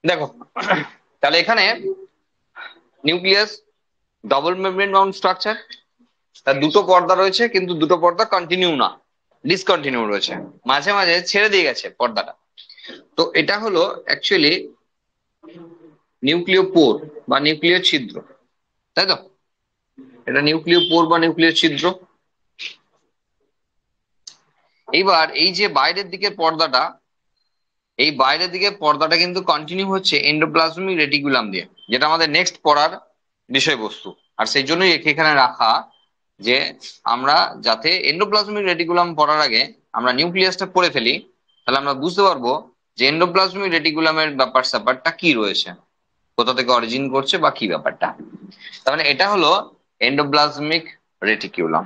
দেখো, তাহলে এখানে nucleus double membrane bound structure, তার দুটো পর্দা রয়েছে, কিন্তু দুটো পর্দা কন্টিনিউ না, ডিসকন্টিনিউ রয়েছে, মাঝে মাঝে ছেড়ে দিয়ে গেছে পর্দাটা। তো এটা হলো অ্যাকচুয়ালি নিউক্লিয় পোর বা নিউক্লিয় ছিদ্র, তাই তো? এটা নিউক্লিয় পোর বা নিউক্লিয় ছিদ্র। এইবার এই যে বাইরের দিকের পর্দাটা, এই বাইরের দিকের পর্দাটা কিন্তু কন্টিনিউ হচ্ছে এন্ডোপ্লাজমিক রেটিকুলাম দিয়ে, যেটা আমাদের নেক্সট পড়ার বিষয়বস্তু। আর সেই জন্যই এখানে রাখা যে আমরা যাতে এন্ডোপ্লাজমিক রেটিকুলাম পড়ার আগে আমরা নিউক্লিয়াসটা পড়ে ফেলি, তাহলে আমরা বুঝতে পারবো যে এন্ডোপ্লাজমিক রেটিকুলামের ব্যাপার স্যাপারটা কি রয়েছে, কোথা থেকে অরিজিন করছে বা কি ব্যাপারটা। তার মানে এটা হলো এন্ডোপ্লাজমিক রেটিকুলাম।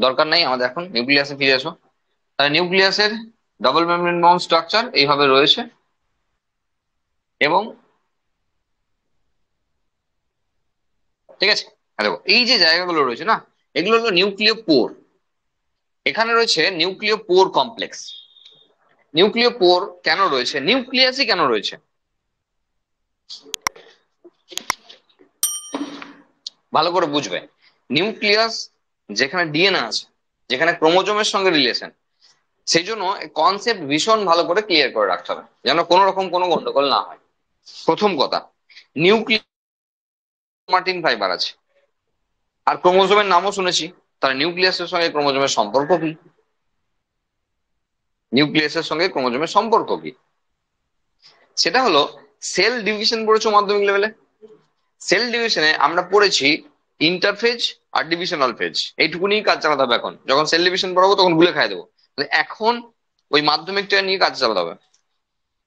দরকার নাই আমাদের, এখন নিউক্লিয়াসে ফিরে আসো। তাহলে নিউক্লিয়াসের ডাবল মেমব্রেন বাউন্ড স্ট্রাকচার এইভাবে রয়েছে, এবং ঠিক আছে। আর দেখো এই যে জায়গাগুলো রয়েছে না, এগুলো হলো নিউক্লিয় পোর। এখানে রয়েছে নিউক্লিয় পোর কমপ্লেক্স। নিউক্লিয় পোর কেন রয়েছে, নিউক্লিয়াসই কেন রয়েছে, ভালো করে বুঝবে। নিউক্লিয়াস যেখানে ডিএনএ আছে, যেখানে ক্রোমোজোমের সঙ্গে রিলেশন, সেই জন্য কনসেপ্ট ভীষণ ভালো করে ক্লিয়ার করে রাখতে হবে, যেন কোনো রকম কোনো গন্ডগোল না হয়। প্রথম কথা, নিউক্লিয়ামাটিন ফাইবার আছে, আর ক্রোমোজোমের নামও শুনেছি। তাহলে নিউক্লিয়াসের সঙ্গে ক্রোমোজোমের সম্পর্ক কি? নিউক্লিয়াসের সঙ্গে ক্রোমোজোমের সম্পর্ক কি? সেটা হলো সেল ডিভিশন পড়েছো মাধ্যমিক লেভেলে। সেল ডিভিশনে আমরা পড়েছি ইন্টারফেজ আর ডিভিশনাল ফেজ, এইটুকুনি কাজ চালাতে হবে। এখন যখন সেল ডিভিশন পড়াবো তখন ভুলে খাই দেবো। এখন ওই মাধ্যমিকটা নিয়ে কাজ চালাতে হবে।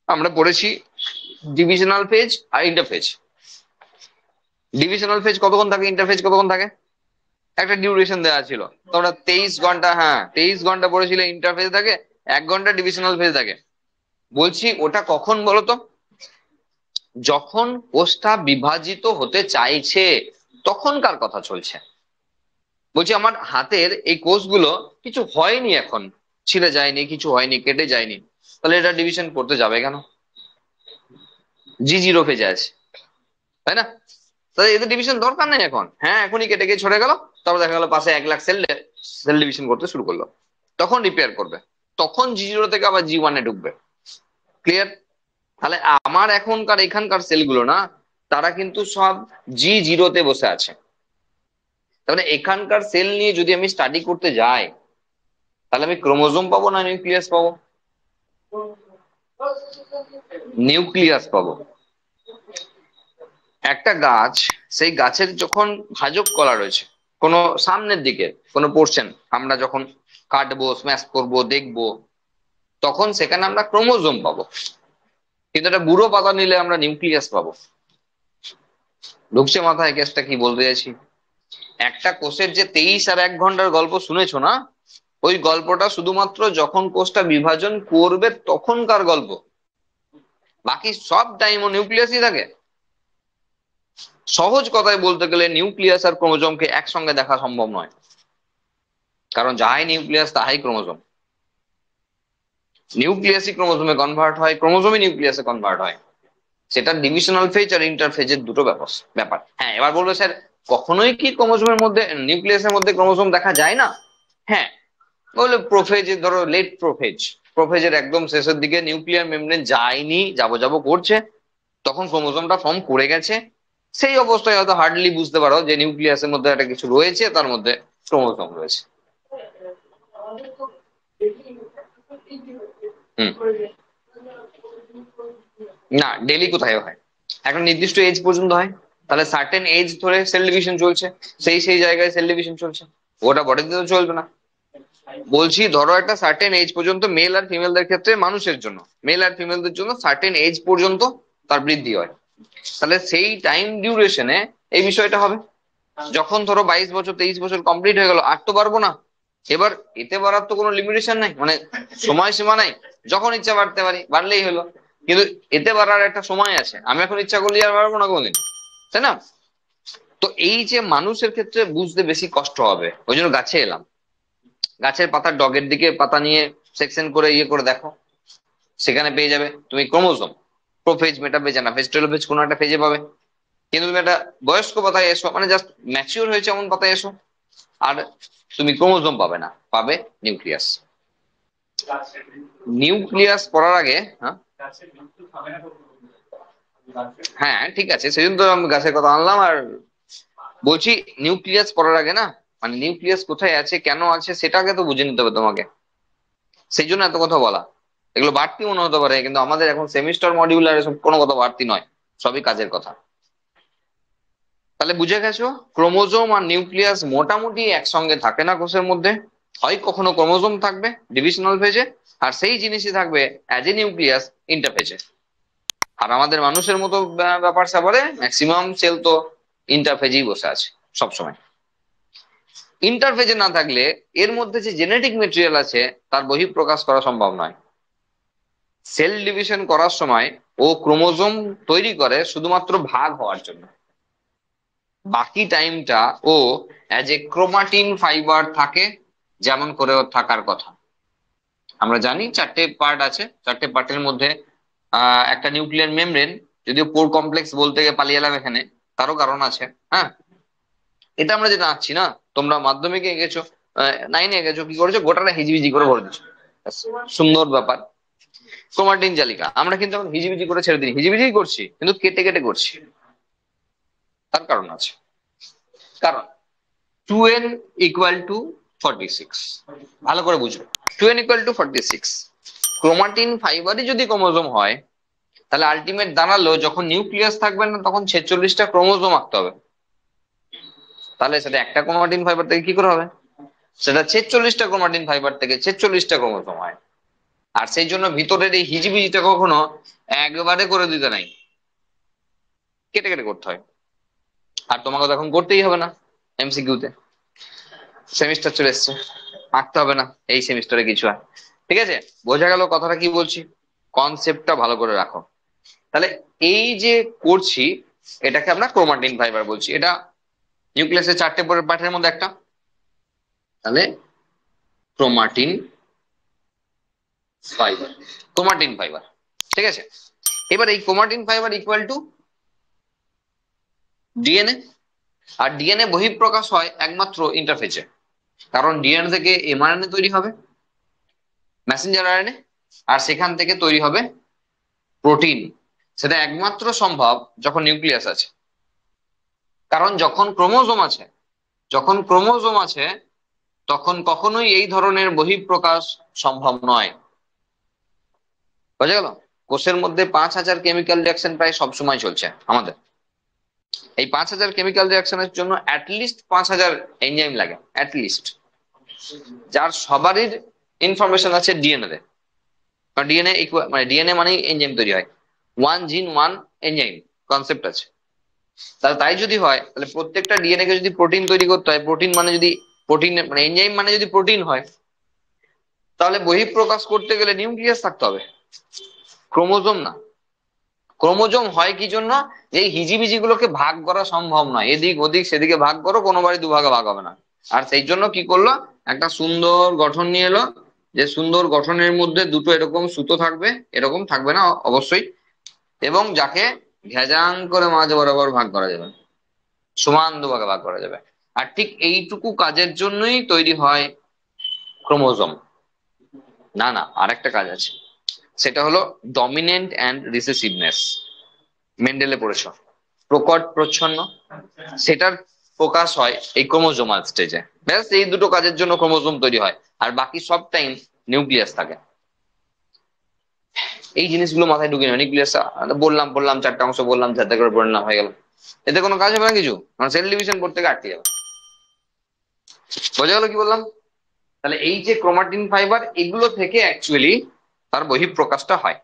আমরা পড়েছি ডিভিশনাল ফেজ আর ইন্টারফেজ। ডিভিশনাল ফেজ কতক্ষণ থাকে, ইন্টারফেজ কতক্ষণ থাকে, একটা ডিউরেশন দেওয়া ছিল। তোমরা 23 ঘন্টা, হ্যাঁ 23 ঘন্টা পড়েছিলে ইন্টারফেজ থাকে, 1 ঘন্টা ডিভিশনাল ফেজ থাকে। বলছি ওটা কখন বলতো, যখন কোষটা বিভাজিত হতে চাইছে তখনকার কথা চলছে। বলছি আমার হাতের এই কোষগুলো কিছু হয়নি, এখন ছিঁড়ে যায়নি, কিছু হয়নি, কেটে যায়নি, তাহলে এটা ডিভিশন করতে যাবে কেন? জি0 ফেজে আছে, তাই না? তাহলে এদের ডিভিশন দরকার নেই এখন। হ্যাঁ এখনই কেটে গিয়ে ছড়ে গেল, তারপর দেখা গেল পাশে 1 লাখ সেল সেল ডিভিশন করতে শুরু করলো, তখন রিপেয়ার করবে, তখন জি0 থেকে আবার জি1-এ ঢুকবে। ক্লিয়ার? তাহলে আমার এখনকার এখানকার সেলগুলো না, তারা কিন্তু সব জি0-তে বসে আছে। তাহলে এখানকার সেল নিয়ে যদি আমি স্টাডি করতে যাই, তাহলে আমি ক্রোমোজোম পাবো না নিউক্লিয়াস পাবো? নিউক্লিয়াস পাবো। একটা গাছ, সেই গাছের যখন ভাজক কলা রয়েছে কোনো সামনের দিকে কোনো পোর্শন, আমরা যখন কাটবো, স্ম্যাশ করবো, দেখবো, তখন সেখানে আমরা ক্রোমোজোম পাবো। কিন্তু একটা বুড়ো পাতা নিলে আমরা নিউক্লিয়াস পাবো। ঢুকছে মাথায় কেসটা কি বলতে চাইছি? একটা কোষের যে 23 আর 1 ঘন্টার গল্প শুনেছো না, ওই গল্পটা শুধুমাত্র যখন কোষটা বিভাজন করবে তখনকার গল্প। বাকি সব টাইম ও নিউক্লিয়াসই থাকে। সহজ কথায় বলতে গেলে নিউক্লিয়াস আর ক্রোমোজোমকে একসঙ্গে দেখা সম্ভব নয়, কারণ যাহাই নিউক্লিয়াস তাহাই ক্রোমোজোম। নিউক্লিয়াসই ক্রোমোজোমে কনভার্ট হয়, ক্রোমোজোমই নিউক্লিয়াসে কনভার্ট হয়। সেটা ডিভিশনাল ফেজ আর ইন্টারফেজের দুটো ব্যাপার। হ্যাঁ এবার বলবো স্যার, কখনোই কি ক্রোমোজোমের মধ্যে, নিউক্লিয়াসের মধ্যে ক্রোমোজোম দেখা যায় না? হ্যাঁ, বলে প্রোফেজে, ধরো লেট প্রোফেজ, প্রোফেজের একদম শেষের দিকে নিউক্লিয়ার মেমব্রেন যায়নি, যাবো যাবো করছে, তখন ক্রোমোজোমটা ফর্ম করে গেছে। সেই অবস্থায় হয়তো হার্ডলি বুঝতে পারো যে নিউক্লিয়াসের মধ্যে একটা কিছু রয়েছে, তার মধ্যে ক্রোমোজোম রয়েছে। হুম। না, ডেলি কোথায় হয়, একটা নির্দিষ্ট এজ পর্যন্ত হয়। তাহলে সার্টেন এজ ধরে সেল ডিভিশন চলছে, সেই জায়গায় সেল ডিভিশন চলছে, ওটা বডিতে তো চলবে না। বলছি ধরো একটা সার্টেন এজ পর্যন্ত, মেল আর ফিমেলদের ক্ষেত্রে, মানুষের জন্য, মেল আর ফিমেলদের জন্য সার্টেন এজ পর্যন্ত তার বৃদ্ধি হয়। তাহলে সেই টাইম ডিউরেশনে এই বিষয়টা হবে। যখন ধরো 22 বছর 23 বছর কমপ্লিট হয়ে গেল, আর তো পারবো না। এবার এতে বাড়ার তো কোনো লিমিটেশন নাই, মানে সময় সীমা নাই, যখন ইচ্ছা বাড়তে পারি, বাড়লেই হলো। কিন্তু এতে বাড়ার একটা সময় আছে, আমি এখন ইচ্ছা করলে আর বাড়বো না কোনোদিন, তাই না? তো এই যে মানুষের ক্ষেত্রে বুঝতে বেশি কষ্ট হবে, ওই জন্য গাছে এলাম। গাছের পাতার ডগের দিকে পাতা নিয়ে সেকশন করে ইয়ে করে দেখো, সেখানে পেয়ে যাবে তুমি chromosome. Prophase, metaphase, anaphase, telophase কোনো একটা ফেজে পাবে। কিন্তু তুমি একটা বয়স্ক পাতায় এসো, মানে জাস্ট ম্যাচিওর হয়েছে এমন পাতায় এসো, আর তুমি ক্রোমোজোম পাবে না, পাবে নিউক্লিয়াস। নিউক্লিয়াস পড়ার আগে, হ্যাঁ হ্যাঁ ঠিক আছে, সেই জন্য তো আমি গাছের কথা আনলাম। আর বলছি নিউক্লিয়াস পড়ার আগে না, মানে নিউক্লিয়াস কোথায় আছে, কেন আছে, সেটা আগে তো বুঝে নিতে হবে তোমাকে। সেই জন্য এত কথা বলা। এগুলো বাড়তি মনে হতে পারে, কিন্তু আমাদের এখন সেমিস্টার মডিউল আর এসব কোনো কথা বাড়তি নয়, সবই কাজের কথা। তাহলে বুঝে গেছো, ক্রোমোজোম আর নিউক্লিয়াস মোটামুটি একসঙ্গে থাকে না কোষের মধ্যে। হয় কখনো ক্রোমোজোম থাকবে ডিভিশনাল ফেজে, আর সেই জিনিসই থাকবে অ্যাজ এ নিউক্লিয়াস ইন্টারফেজে। আর আমাদের মানুষের মতো ব্যাপার স্যাপারে ম্যাক্সিমাম সেল তো ইন্টারফেজেই বসে আছে সবসময়। ইন্টারফেজে না থাকলে এর মধ্যে যে জেনেটিক মেটেরিয়াল আছে তার বহিঃপ্রকাশ করা সম্ভব নয়। সেল ডিভিশন করার সময় ও ক্রোমোজোম তৈরি করে শুধুমাত্র ভাগ হওয়ার জন্য, বাকি টাইমটা ও অ্যাজ এ ক্রোমাটিন ফাইবার থাকে, যেমন করে ওর থাকার কথা। আমরা জানি চারটে পার্ট আছে, চারটে পার্টের মধ্যে একটা নিউক্লিয়ার মেমব্রেন, যদিও পোর কমপ্লেক্স বলতে গিয়ে পালিয়ে এলাম এখানে, তারও কারণ আছে। হ্যাঁ, এটা আমরা যেটা আঁকছি না, তোমরা মাধ্যমিকে এঁকেছো, 9-এ এঁকেছো, কি করেছো, গোটাটা হিজিবিজি করে ভরে দিচ্ছ, সুন্দর ব্যাপার। ক্রোমাটিন জালিকা আমরা কিন্তু এখন হিজিবিজি করে ছেড়ে দিই, হিজিবিজি করছি কিন্তু কেটে কেটে করছি। তার কারণ আছে, কারণ 2n ইকুয়াল টু 46, ভালো করে বুঝো। 2n ইকুয়াল টু 46, ক্রোমাটিন ফাইবারই যদি ক্রোমোজোম হয়, তাহলে আলটিমেট দাঁড়ালো যখন নিউক্লিয়াস থাকবে না তখন 46টা ক্রোমোজোম আঁকতে হবে। তাহলে সেটা একটা ক্রোমাটিন ফাইবার থেকে কি করে হবে, সেটা 46টা ক্রোমাটিন ফাইবার থেকে 46টা ক্রোমোজোম হয়। আর সেই জন্য ভিতরের এই হিজিবিজিটা কখনো একবারে করে দিতে নাই, কেটে কেটে করতে হয়। আর তোমাকে তো এখন করতেই হবে না, এমসিকিউতে সেমিস্টার চলে এসছে, আঁকতে হবে না এই সেমিস্টারে কিছু। আর ঠিক আছে, বোঝা গেল কথাটা কি বলছি, কনসেপ্টটা ভালো করে রাখো। তাহলে এই যে করছি, এটাকে আমরা ক্রোমাটিন ফাইবার বলছি, এটা নিউক্লিয়াসের চারটে পার্টের মধ্যে একটা। তাহলে ক্রোমাটিন ফাইবার, ক্রোমাটিন ফাইবার, ঠিক আছে। এবার এই chromatin fibre equal to DNA, আর ডিএনএ বহিঃপ্রকাশ হয় একমাত্র ইন্টারফেজে, কারণ ডিএনএ থেকে এমআরএনএ তৈরি হবে, মেসেঞ্জার আরএনএ, আর সেখান থেকে তৈরি হবে প্রোটিন। সেটা একমাত্র সম্ভব যখন নিউক্লিয়াস আছে, কারণ যখন ক্রোমোজোম আছে, যখন ক্রোমোজোম আছে তখন কখনোই এই ধরনের বহিঃপ্রকাশ সম্ভব নয়। বোঝা গেল, কোষের মধ্যে 5,000 কেমিক্যাল রিয়াকশন প্রায় সবসময় চলছে আমাদের। এই 5,000 কেমিক্যাল রিয়াকশনের জন্য অ্যাটলিস্ট 5,000 এনজাইম লাগে, অ্যাটলিস্ট, যার সবারই ইনফরমেশন আছে ডিএনএ তে। কারণ ডিএনএ মানে ডিএনএ মানেই এনজাইম তৈরি হয়, ওয়ান জিন ওয়ান এনজাইম কনসেপ্ট আছে। তাহলে তাই যদি হয়, তাহলে প্রত্যেকটা ডিএনএ কে যদি প্রোটিন তৈরি করতে হয়, প্রোটিন মানে যদি প্রোটিন মানে এনজাইম মানে যদি প্রোটিন হয়, তাহলে বহিঃপ্রকাশ করতে গেলে নিউক্লিয়াস থাকতে হবে, ক্রোমোজোম না। ক্রোমোজোম হয় কি জন্য, যে এই হিজিবিজি গুলোকে ভাগ করা সম্ভব নয়, এদিক ওদিক সেদিকে ভাগ করো, কোনোবারই দুভাগে ভাগ হবে না। আর সেই জন্য কি করলো, একটা সুন্দর গঠন নিয়ে এলো, যে সুন্দর গঠনের মধ্যে দুটো এরকম সুতো থাকবে, এরকম থাকবে না অবশ্যই, এবং যাকে ঘেজাং করে মাঝ বরাবর ভাগ করা যাবে, সমান দুভাগে ভাগ করা যাবে। আর ঠিক এইটুকু কাজের জন্যই তৈরি হয় ক্রোমোজোম। না না, আরেকটা কাজ আছে, সেটা হলো ডমিনেন্ট অ্যান্ড রিসেসিভনেস। মেন্ডেলে পড়েছো, প্রকট প্রচ্ছন্ন, সেটার প্রকাশ হয় এই ক্রোমোজোমাল স্টেজে। ব্যাস এই দুটো কাজের জন্য ক্রোমোজোম তৈরি হয়, আর বাকি সব টাইম নিউক্লিয়াস থাকে। এই জিনিসগুলো মাথায় ঢুকে নেই, নিউক্লিয়াস বললাম বললাম চারটা অংশ বললাম, যাতে করে পড়ে না হয়ে গেল, এতে কোনো কাজ হবে না কিছু, মানে সেল ডিভিশন পড়তে গিয়ে আটকে যাবে। বোঝা গেল কি বললাম? তাহলে এই যে ক্রোমাটিন ফাইবার, এগুলো থেকে অ্যাকচুয়ালি তার বহিঃপ্রকাশটা হয়।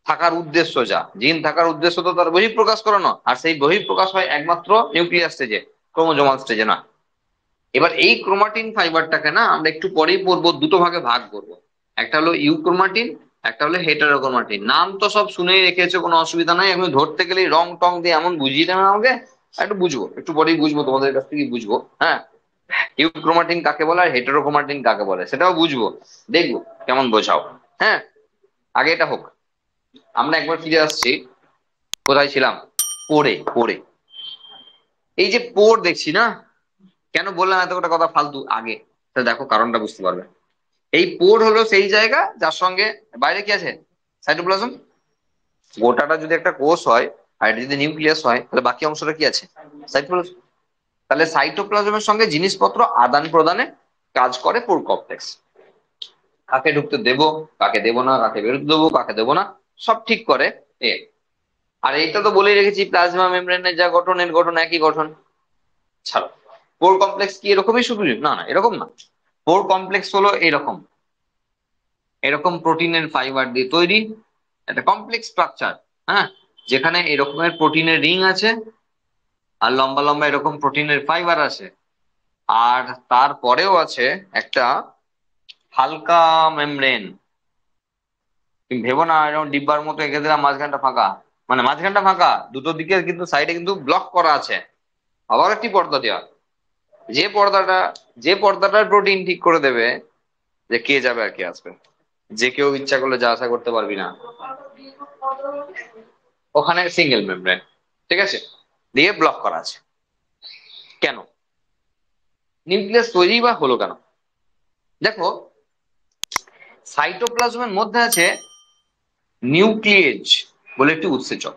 থাকার উদ্দেশ্য যা, জিন থাকার উদ্দেশ্য তো তার বহিঃপ্রকাশ করানো, আর সেই বহিঃপ্রকাশ হয় একমাত্র নিউক্লিয়াস স্টেজে, ক্রোমোজোমাল স্টেজে না। এবার এই ক্রোমাটিন ফাইবারটাকে না আমরা একটু পরেই পড়বো, দুটো ভাগে ভাগ করব। একটা হলো ইউক্রোমাটিন, একটা হলো হেটারোক্রোমাটিন। নাম তো সব শুনেই রেখেছো, কোনো অসুবিধা নাই, আমি ধরতে গেলেই রং টং দিয়ে এমন বুঝিয়ে দেবেন আমাকে, একটু বুঝবো, একটু পরেই বুঝবো, তোমাদের কাছ থেকে বুঝবো। হ্যাঁ, ইউক্রোমাটিন কাকে বলে আর হেটারোক্রোমাটিন কাকে বলে সেটাও বুঝবো, দেখবো কেমন বোঝাও। হ্যাঁ, আগে এটা হোক, আমরা একবার ফিরে আসছি, কোথায় ছিলাম? পড়ে পড়ে। এই যে পোর দেখছি না, কেন বললাম এত কটা কথা ফালতু আগে, তা দেখো কারণটা বুঝতে পারবে। এই পোর হলো সেই জায়গা যার সঙ্গে বাইরে কি আছে? সাইটোপ্লাজম। গোটাটা যদি একটা কোষ হয় আর এটা যদি নিউক্লিয়াস হয়, তাহলে বাকি অংশটা কি আছে? সাইটোপ্লাজম। তাহলে সাইটোপ্লাজমের সঙ্গে জিনিসপত্র আদান প্রদানে কাজ করে পোর কমপ্লেক্স। কাকে ঢুকতে দেবো, কাকে দেবো না, কাকে বেরোতে দেবো, কাকে দেবো না, সব ঠিক করে এ। আর এইটা তো বলেই রেখেছি, প্লাজমা মেমব্রেনের যা গঠন, এর গঠন একই গঠন। ছাড়ো, পোর কমপ্লেক্স কি এরকমই শুধু? না না, এরকম না। পোর কমপ্লেক্স হলো এরকম, এরকম প্রোটিনের ফাইবার দিয়ে তৈরি একটা কমপ্লেক্স স্ট্রাকচার। হ্যাঁ, যেখানে এরকমের প্রোটিনের রিং আছে, আর লম্বা লম্বা এরকম প্রোটিনের ফাইবার আছে, আর তারপরেও আছে একটা হালকা মেমব্রেন। তুমি ভেবো না এরকম ডিব্বার মতো এঁকে দিলাম, মাঝখানটা ফাঁকা। মানে মাঝখানটা ফাঁকা, দুটো দিকে কিন্তু সাইডে কিন্তু ব্লক করা আছে, আবার একটি পর্দা দেওয়া। যে পর্দাটা, যে পর্দাটার প্রোটিন ঠিক করে দেবে যে কে যাবে আর কে আসবে। যে কেউ ইচ্ছা করলে যা আশা করতে পারবি না। ওখানে সিঙ্গেল মেমব্রেন, ঠিক আছে, দিয়ে ব্লক করা আছে। কেন নিউক্লিয়াস তৈরি বা হলো কেন? দেখো, সাইটোপ্লাজমের মধ্যে আছে নিউক্লিয়েজ বলে একটি উৎসেচক।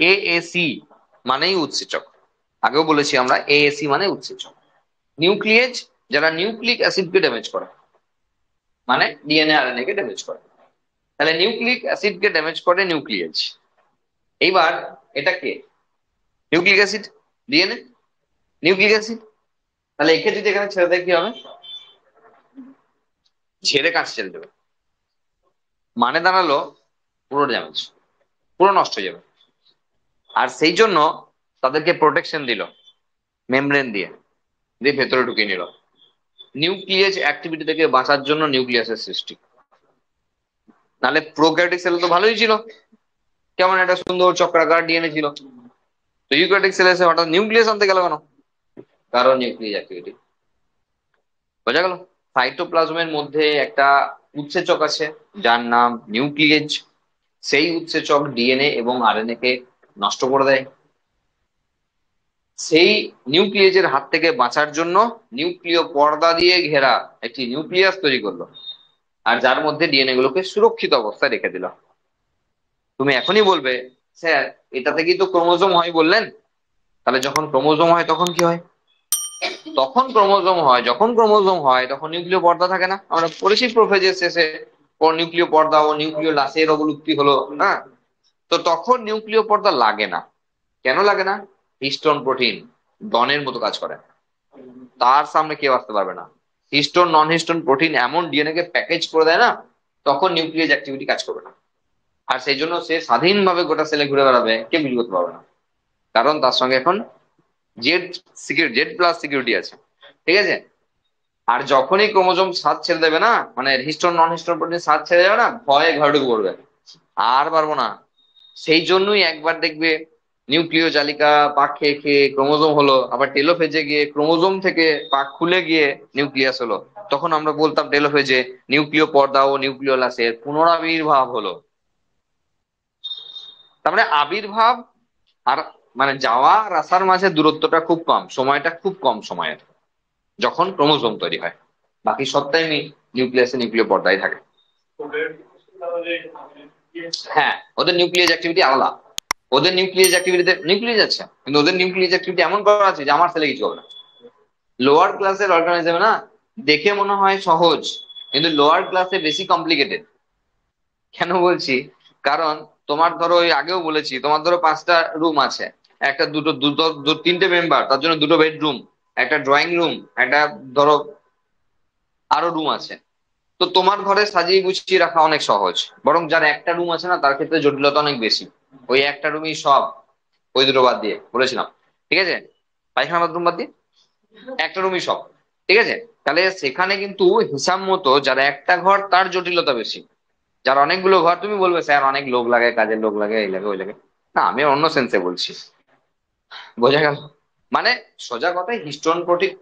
এএসি মানেই উৎসেচক। আগেও বলেছি আমরা, এএসি মানে উৎসেচক। নিউক্লিয়েজ যারা নিউক্লিক অ্যাসিডকে ড্যামেজ করে, মানে ডিএনএ আরএনএ কে ড্যামেজ করে। তাহলে নিউক্লিক অ্যাসিডকে ড্যামেজ করে নিউক্লিয়েজ। এইবার এটা কে? Nucleic acid, DNA, nucleic acid. তাহলে একে যদি এখানে ছেড়ে দেয় কি হবে? ছেড়ে কাজ ছেড়ে দেবে, মানে দাঁড়ালো পুরো ড্যামেজ, পুরো নষ্ট হয়ে যাবে। আর সেই জন্য তাদেরকে প্রোটেকশন দিল মেমব্রেন দিয়ে, দিয়ে ভেতরে ঢুকিয়ে নিল। নিউক্লিয়েজ অ্যাক্টিভিটি থেকে বাঁচার জন্য নিউক্লিয়াসের সৃষ্টি। নাহলে প্রোক্যারিওটিক সেল তো ভালোই ছিল, কেমন একটা সুন্দর চক্রাকার ডিএনএ ছিল। তো ইউক্যারিওটিক সেলে এসে হঠাৎ নিউক্লিয়াস আনতে গেল কেন? কারণ নিউক্লিয়াস অ্যাক্টিভিটি। বোঝা গেল? সাইটোপ্লাজমের মধ্যে একটা উৎসেচক আছে যার নাম নিউক্লিয়েজ। সেই উৎসেচক ডিএনএ এবং আরএনএ কে নষ্ট করে দেয়। সেই নিউক্লিয়েজের হাত থেকে বাঁচার জন্য নিউক্লিয় পর্দা দিয়ে ঘেরা একটি নিউক্লিয়াস তৈরি করলো, আর যার মধ্যে ডিএনএ গুলোকে সুরক্ষিত অবস্থায় রেখে দিল। তুমি এখনই বলবে, স্যার এটা থেকেই তো ক্রোমোজোম হয় বললেন, তাহলে যখন ক্রোমোজোম হয় তখন কি হয়? তখন ক্রোমোজোম হয়, যখন ক্রোমোজোম হয় তখন নিউক্লিয় পর্দা থাকে না। আমরা পড়েছি প্রোফেজের শেষে, নিউক্লিয় পর্দা ও নিউক্লিয় লাসের অবলুপ্তি হলো। হ্যাঁ, তো তখন নিউক্লিয় পর্দা লাগে না। কেন লাগে না? হিস্টোন প্রোটিন ডনের মতো কাজ করে, তার সামনে কেউ আসতে পারবে না। হিস্টোন নন হিস্টোন প্রোটিন এমন ডিএনএ কে প্যাকেজ করে দেয় না, তখন নিউক্লিয়াস অ্যাক্টিভিটি কাজ করবে না। আর সেই জন্য সে স্বাধীনভাবে গোটা সেলে ঘুরে বেড়াবে, কেউ কিছু করতে পারবে না। কারণ তার সঙ্গে এখন Z security, Z plus security আছে, ঠিক আছে। আর যখনই ক্রোমোজোম সাত ছেড়ে দেবে না, মানে হিস্টোন নন হিস্টোন প্রোটিন সাত ছেড়ে যাবে না, ভয়ে ঘরে ঢুকে পড়বে, আর পারবো না। সেই জন্যই একবার দেখবে নিউক্লিয় জালিকা পাক খেয়ে খেয়ে ক্রোমোজোম হলো, আবার টেলোফেজে গিয়ে ক্রোমোজোম থেকে পাক খুলে গিয়ে নিউক্লিয়াস হলো। তখন আমরা বলতাম টেলোফেজে নিউক্লিয় পর্দা ও নিউক্লিওলাসের পুনরাবির্ভাব হলো। তার মানে আবির্ভাব আর মানে যাওয়া আর আসার মাঝে দূরত্বটা খুব কম, সময়টা খুব কম সময়ের, যখন ক্রোমোজোম তৈরি হয়। বাকি সব টাইমই নিউক্লিয়াসে নিউক্লিয় পর্দায় থাকে। হ্যাঁ, ওদের নিউক্লিয়াস অ্যাক্টিভিটি আলাদা। ওদের নিউক্লিয়াস অ্যাক্টিভিটিতে নিউক্লিয়াস আছে, কিন্তু ওদের নিউক্লিয়াস অ্যাক্টিভিটি এমন করা আছে যে আমার ছেলে কিছু হবে না। লোয়ার ক্লাসের অর্গানিজমে না দেখে মনে হয় সহজ, কিন্তু লোয়ার ক্লাসে বেশি কমপ্লিকেটেড। কেন বলছি? কারণ তোমার ধরো, ওই আগেও বলেছি, তোমার ধরো পাঁচটা রুম আছে, একটা দুটো দুটো তিনটে মেম্বার, তার জন্য দুটো বেডরুম, একটা ড্রয়িং রুম, একটা ধরো আরো রুম আছে। তো তোমার ঘরে সাজিয়ে গুছিয়ে রাখা অনেক সহজ, বরং যার একটা রুম আছে না তার ক্ষেত্রে জটিলতা অনেক বেশি। ওই একটা রুমই সব, ওই দুটো বাদ দিয়ে বলেছিলাম, ঠিক আছে, পায়খানা বাথরুম বাদ দিয়ে একটা রুমই সব, ঠিক আছে। তাহলে সেখানে কিন্তু হিসাব মতো যার একটা ঘর তার জটিলতা বেশি। যার অনেকগুলো ঘর, তুমি বলবে স্যার অনেক লোক লাগে, কাজের লোক লাগে, এই লাগে ওই লাগে। না, আমি অন্য সেন্সে বলছি। বোঝা গেল? মানে সোজা কথায় হিস্টোন প্রোটিন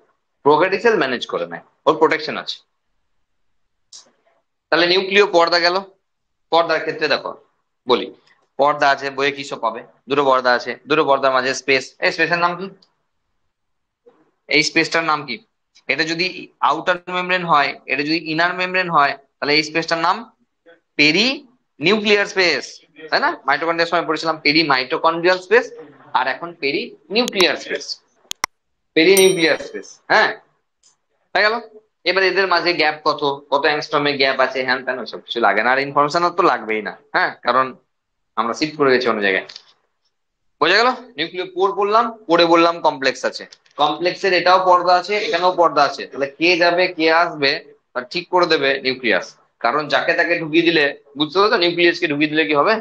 প্রোগ্রেটিভ সেল ম্যানেজ করে নেয়, ওর প্রোটেকশন আছে। তাহলে নিউক্লিয় পর্দা গেল। পর্দার ক্ষেত্রে দেখো বলি, পর্দা আছে, বইয়ে কি সব পাবে, দুটো পর্দা আছে, দুটো পর্দার মাঝে স্পেস, এই স্পেসের নাম কি? এই স্পেসটার নাম কি? এটা যদি আউটার মেমব্রেন হয়, এটা যদি ইনার মেমব্রেন হয়, তাহলে এই স্পেসটার নাম পেরি নিউক্লিয়ার স্পেস। তাই না? মাইটোকন্ড্রিয়ার সময় পড়েছিলাম পেরি মাইটোকন্ড্রিয়াল স্পেস, আর এখন perinuclear space. Perinuclear space, হ্যাঁ, হয়ে গেল। এবার এদের মাঝে গ্যাপ কত, কত অ্যাংস্ট্রমের গ্যাপ আছে, হ্যান ত্যান ওইসব কিছু লাগে না, আর ইনফরমেশন তো লাগবেই না, হ্যাঁ, কারণ আমরা শিফট করে গেছি অন্য জায়গায়। বোঝা গেল? নিউক্লিয়ার পোর বললাম, পরে বললাম কমপ্লেক্স আছে, কমপ্লেক্সের এটাও পর্দা আছে, এখানেও পর্দা আছে, তাহলে কে যাবে কে আসবে তা ঠিক করে দেবে নিউক্লিয়াস। কারণ যাকে তাকে ঢুকিয়ে দিলে, বুঝতে পারছো, নিউক্লিয়াসকে ঢুকিয়ে দিলে কি হবে,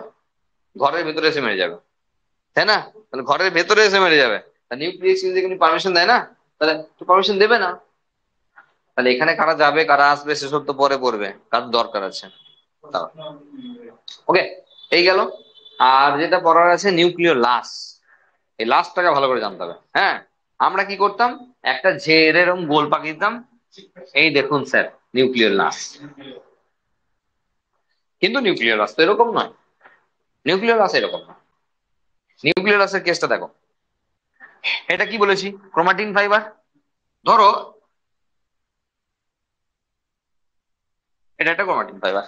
ঘরের ভেতরে এসে মেরে যাবে, তাই না? তাহলে ঘরের ভেতরে এসে মেরে যাবে, তা নিউক্লিয়াস যদি কোনো পারমিশন দেয় না, তাহলে তো পারমিশন দেবে না। তাহলে এখানে কারা যাবে কারা আসবে সেসব তো পরে পড়বে, কার দরকার আছে। ওকে, এই গেল। আর যেটা পড়ার আছে নিউক্লিয় লাস, এই লাস্টটাকে ভালো করে জানতে হবে, হ্যাঁ। আমরা কি করতাম, একটা ঝেড়ে এরকম গোল পাকিয়ে দিতাম, এই দেখুন স্যার নিউক্লিয়ার লাস। কিন্তু নিউক্লিয়ার লাস তো এরকম নয়, নিউক্লিয়ার লাস এরকম না। নিউক্লিয়ার লাসের কেসটা দেখো, এটা কি বলেছি, ক্রোমাটিন ফাইবার। ধরো এটা একটা ক্রোমাটিন ফাইবার,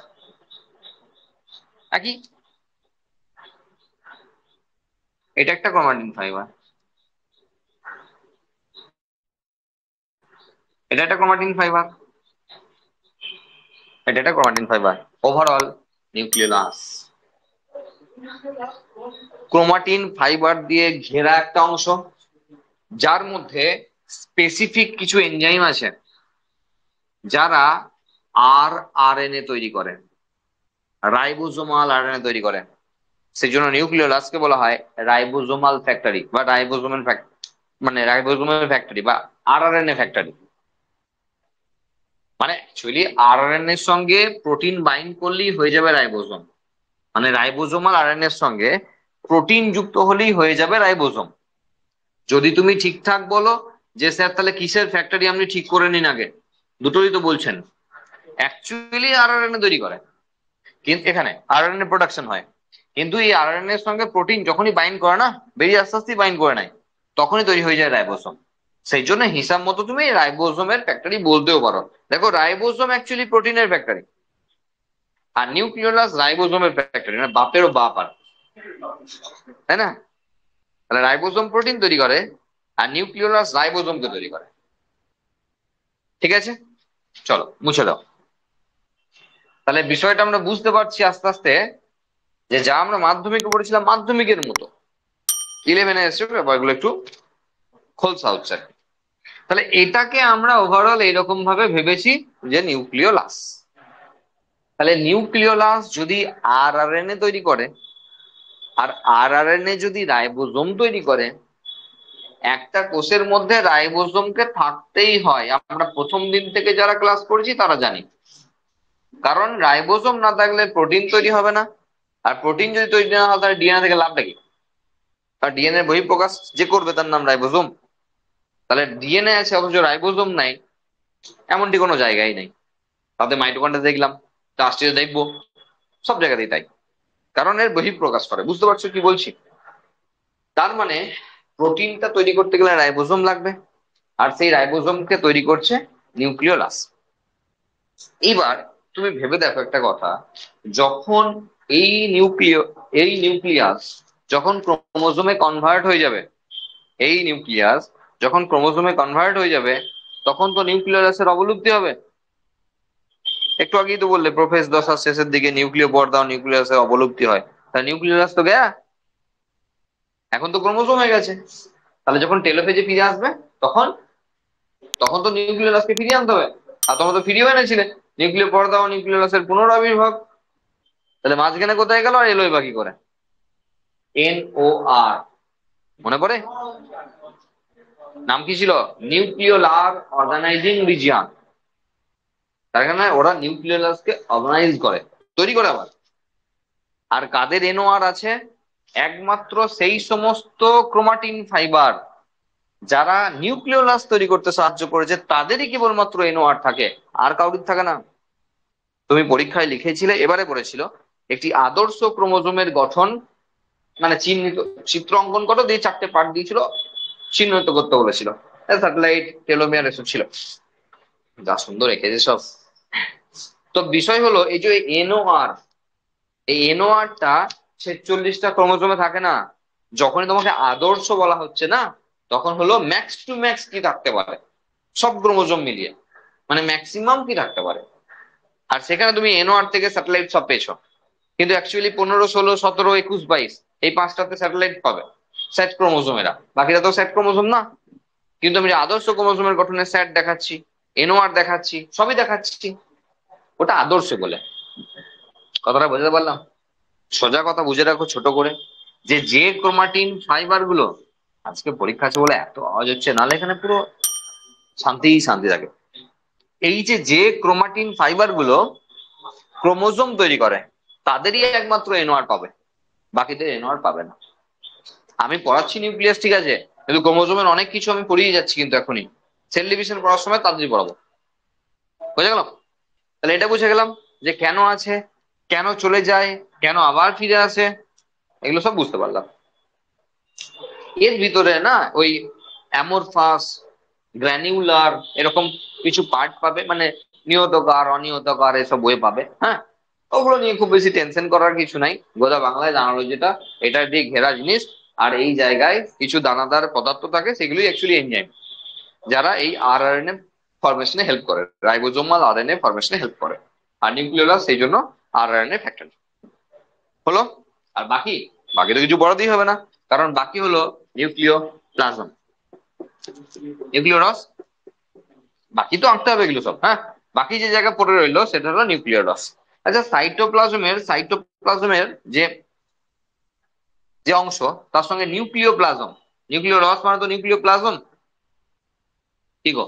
একই, এটা একটা ক্রোমাটিন ফাইবার, এটা একটা ক্রোমাটিন ফাইবার, এটা একটা chromatin fibre. Overall nucleus chromatin fibre দিয়ে ঘেরা একটা অংশ, যার মধ্যে স্পেসিফিক কিছু এনজাইম আছে যারা আরএনএ তৈরি করে, রাইবোজোমাল আরএনএ তৈরি করে। সেই জন্য নিউক্লিওলাসকে বলা হয় রাইবোজোমাল ফ্যাক্টরি বা রাইবোজোমাল মানে রাইবোজোমাল ফ্যাক্টরি বা আরআরএনএ ফ্যাক্টরি। মানে অ্যাকচুয়ালি আরআরএনএ এর সঙ্গে প্রোটিন বাইন্ড করলেই হয়ে যাবে রাইবোজোম, মানে রাইবোজোমাল আরএনএ এর সঙ্গে প্রোটিন যুক্ত হলেই হয়ে যাবে রাইবোজোম। যদি তুমি ঠিকঠাক বলো যে স্যার তাহলে কিসের ফ্যাক্টরি, আপনি ঠিক করে নিন আগে, দুটোই তো বলছেন, অ্যাকচুয়ালি আরআরএনএ তৈরি করে, কিন্তু এখানে আরএনএ প্রোডাকশন হয়, কিন্তু এই আরএনএ এর সঙ্গে প্রোটিন যখনই বাইন্ড করে না, বেরিয়ে আস্তে আস্তে বাইন্ড করে নাই, তখনই তৈরি হয়ে যায় রাইবোসোম। সেই জন্য হিসাব মতো তুমি রাইবোসোমের ফ্যাক্টরি বলতেও পারো। দেখো রাইবোসোম অ্যাকচুয়ালি প্রোটিনের ফ্যাক্টরি, আর নিউক্লিওলাস রাইবোসোমের ফ্যাক্টরি, মানে বাপেরও বাপ, আর তাই না? তাহলে রাইবোসোম প্রোটিন তৈরি করে, আর নিউক্লিওলাস রাইবোসোমকে তৈরি করে। ঠিক আছে, চলো মুছে দাও। তাহলে বিষয়টা আমরা বুঝতে পারছি আস্তে আস্তে, যে যা আমরা মাধ্যমিকে পড়েছিলাম মাধ্যমিকের মতো 11-এ এসে ব্যাপারগুলো একটু খোলসা হচ্ছে। তাহলে এটাকে আমরা ওভারঅল এরকম ভাবে ভেবেছি যে নিউক্লিওলাস। তাহলে নিউক্লিওলাস যদি আরআরএনএ তৈরি করে, আর আরআরএনএ যদি রাইবোজোম তৈরি করে, একটা কোষের মধ্যে রাইবোজোমকে থাকতেই হয়, আমরা প্রথম দিন থেকে যারা ক্লাস করেছি তারা জানি। কারণ রাইবোজোম না থাকলে প্রোটিন তৈরি হবে না, আর প্রোটিন যদি তৈরি না হয় তাহলে ডিএনএ থেকে লাভটা কি? আর ডিএনএ বহিঃপ্রকাশ যে করবে তার নাম রাইবোজোম। তাহলে ডিএনএ আছে অথচ রাইবোজোম নাই, এমনটি কোনো জায়গায় নেই। তাতে মাইটোকন্ড্রিয়া দেখলাম, টাস্টিও দেখবো, সব জায়গাতেই তাই, কারণ এর বহিঃপ্রকাশ করে। বুঝতে পারছো কি বলছি? তার মানে প্রোটিনটা তৈরি করতে গেলে রাইবোজোম লাগবে, আর সেই রাইবোজোমকে তৈরি করছে নিউক্লিওলাস। এইবার তুমি ভেবে দেখো একটা কথা, যখন এই নিউক্লিয়াস যখন ক্রোমোজোমে কনভার্ট হয়ে যাবে, এই নিউক্লিয়াস যখন ক্রোমোজোমে কনভার্ট হয়ে যাবে, তখন তো নিউক্লিয়াসের অবলুপ্তি হবে। একটু আগেই তো বললে প্রোফেজ দশার শেষের দিকে নিউক্লিয় পর্দা ও নিউক্লিয়াসের অবলুপ্তি হয়, তাহলে নিউক্লিয়াস তো গেয়া, এখন তো ক্রোমোজোম হয়ে গেছে। তাহলে যখন টেলোফেজে ফিরে আসবে, তখন তখন তো নিউক্লিয়াসকে ফিরিয়ে আনতে হবে, আর তখন তো ফিরিয়েও এনেছিলে নিউক্লিয় পর্দা ও নিউক্লিয়াসের পুনরাবির্ভাব। তাহলে মাঝখানে কোথায় গেল আর এলোই বাকি করে? NOR, মনে পড়ে নাম কি ছিল? Nucleolar organising region. তার কারণে ওরা নিউক্লিয়াসকে অর্গানাইজ করে, তৈরি করে আবার। আর কাদের NOR আছে? একমাত্র সেই সমস্ত ক্রোমাটিন ফাইবার যারা নিউক্লিওলাস তৈরি করতে সাহায্য করেছে, তাদেরই কেবলমাত্র NOR থাকে, আর কাউরির থাকে না। তুমি পরীক্ষায় লিখেছিলে, এবারে পড়েছিল, একটি আদর্শ ক্রোমোজোমের গঠন মানে চিহ্নিত, চিত্র অঙ্কন করো দিয়ে 4টে পার্ট দিয়েছিল, চিহ্নিত করতে বলেছিল। স্যাটেলাইট, টেলোমিয়ার এসব ছিল। যা সুন্দর এঁকেছে সব। তো বিষয় হলো এই যে এনওআর, এই এনওআর টা 46টা ক্রোমোজোমে থাকে না। যখনই তোমাকে আদর্শ বলা হচ্ছে না, তখন হলো ম্যাক্স টু ম্যাক্স কি থাকতে পারে সব ক্রোমোজোম মিলিয়ে, মানে ম্যাক্সিমাম কি থাকতে পারে। আর সেখানে তুমি এনওআর থেকে স্যাটেলাইট সব পেয়েছো, কিন্তু অ্যাকচুয়ালি 15, 16, 17, 21, 22 এই পাঁচটাতে স্যাটেলাইট পাবে, সেট ক্রোমোজোমেরা, বাকিটা তো সেট ক্রোমোজোম না। কিন্তু আমি যে আদর্শ ক্রোমোজোমের গঠনে স্যাট দেখাচ্ছি, এনওআর দেখাচ্ছি, সবই দেখাচ্ছি, ওটা আদর্শ বলে। কথাটা বুঝতে পারলাম? সোজা কথা বুঝে রাখো ছোট করে, যে যে ক্রোমাটিন ফাইবার গুলো, আজকে পরীক্ষা আছে বলে এত আওয়াজ হচ্ছে, নাহলে এখানে পুরো শান্তি শান্তি থাকে। এই যে যে ক্রোমাটিন ফাইবার গুলো ক্রোমোজোম তৈরি করে, তাদেরই একমাত্র এনওআর পাবে, বাকিদের এনওআর পাবে না। আমি পড়াচ্ছি নিউক্লিয়াস ঠিক আছে, কিন্তু ক্রোমোজোমের অনেক কিছু আমি পড়িয়ে যাচ্ছি, কিন্তু এখনই সেল ডিভিশন পড়ার সময় তাদেরই পড়াবো। বুঝে গেল? তাহলে এটা বুঝে গেলাম যে কেন আছে, কেন চলে যায়, কেন আবার ফিরে আসে, এগুলো সব বুঝতে পারলাম। এর ভিতরে না ওই অ্যামোরফাস, গ্র্যানিউলার এরকম কিছু পার্ট পাবে, মানে নিয়তকার, অনিয়তকার এসব বই পাবে। হ্যাঁ, ওগুলো নিয়ে খুব বেশি টেনশন করার কিছু নাই, গোদা বাংলায় জানালো যেটা, এটা দিয়ে ঘেরা জিনিস। আর এই জায়গায় কিছু দানাদার পদার্থ থাকে, সেগুলোই অ্যাকচুয়ালি এনজাইম, যারা এই আরআরএনএ ফরমেশনে হেল্প করে, রাইবোজোমাল আরএনএ ফরমেশনে হেল্প করে। আর নিউক্লিওলাস সেই জন্য আরআরএনএ ফ্যাক্টর হলো। আর বাকি, বাকি তো কিছু বড় দিয়ে হবে না, কারণ বাকি হলো নিউক্লিয় প্লাজম, নিউক্লিওরাস, বাকি তো আঁকতে হবে এগুলো সব। হ্যাঁ, বাকি যে জায়গা পড়ে রইলো সেটা হলো নিউক্লিওরাস। আচ্ছা, সাইটোপ্লাজমের যে যে অংশ, তার সঙ্গে নিউক্লিয় প্লাজম, নিউক্লিয় রস মানে তো নিউক্লিয় প্লাজম, কি গো?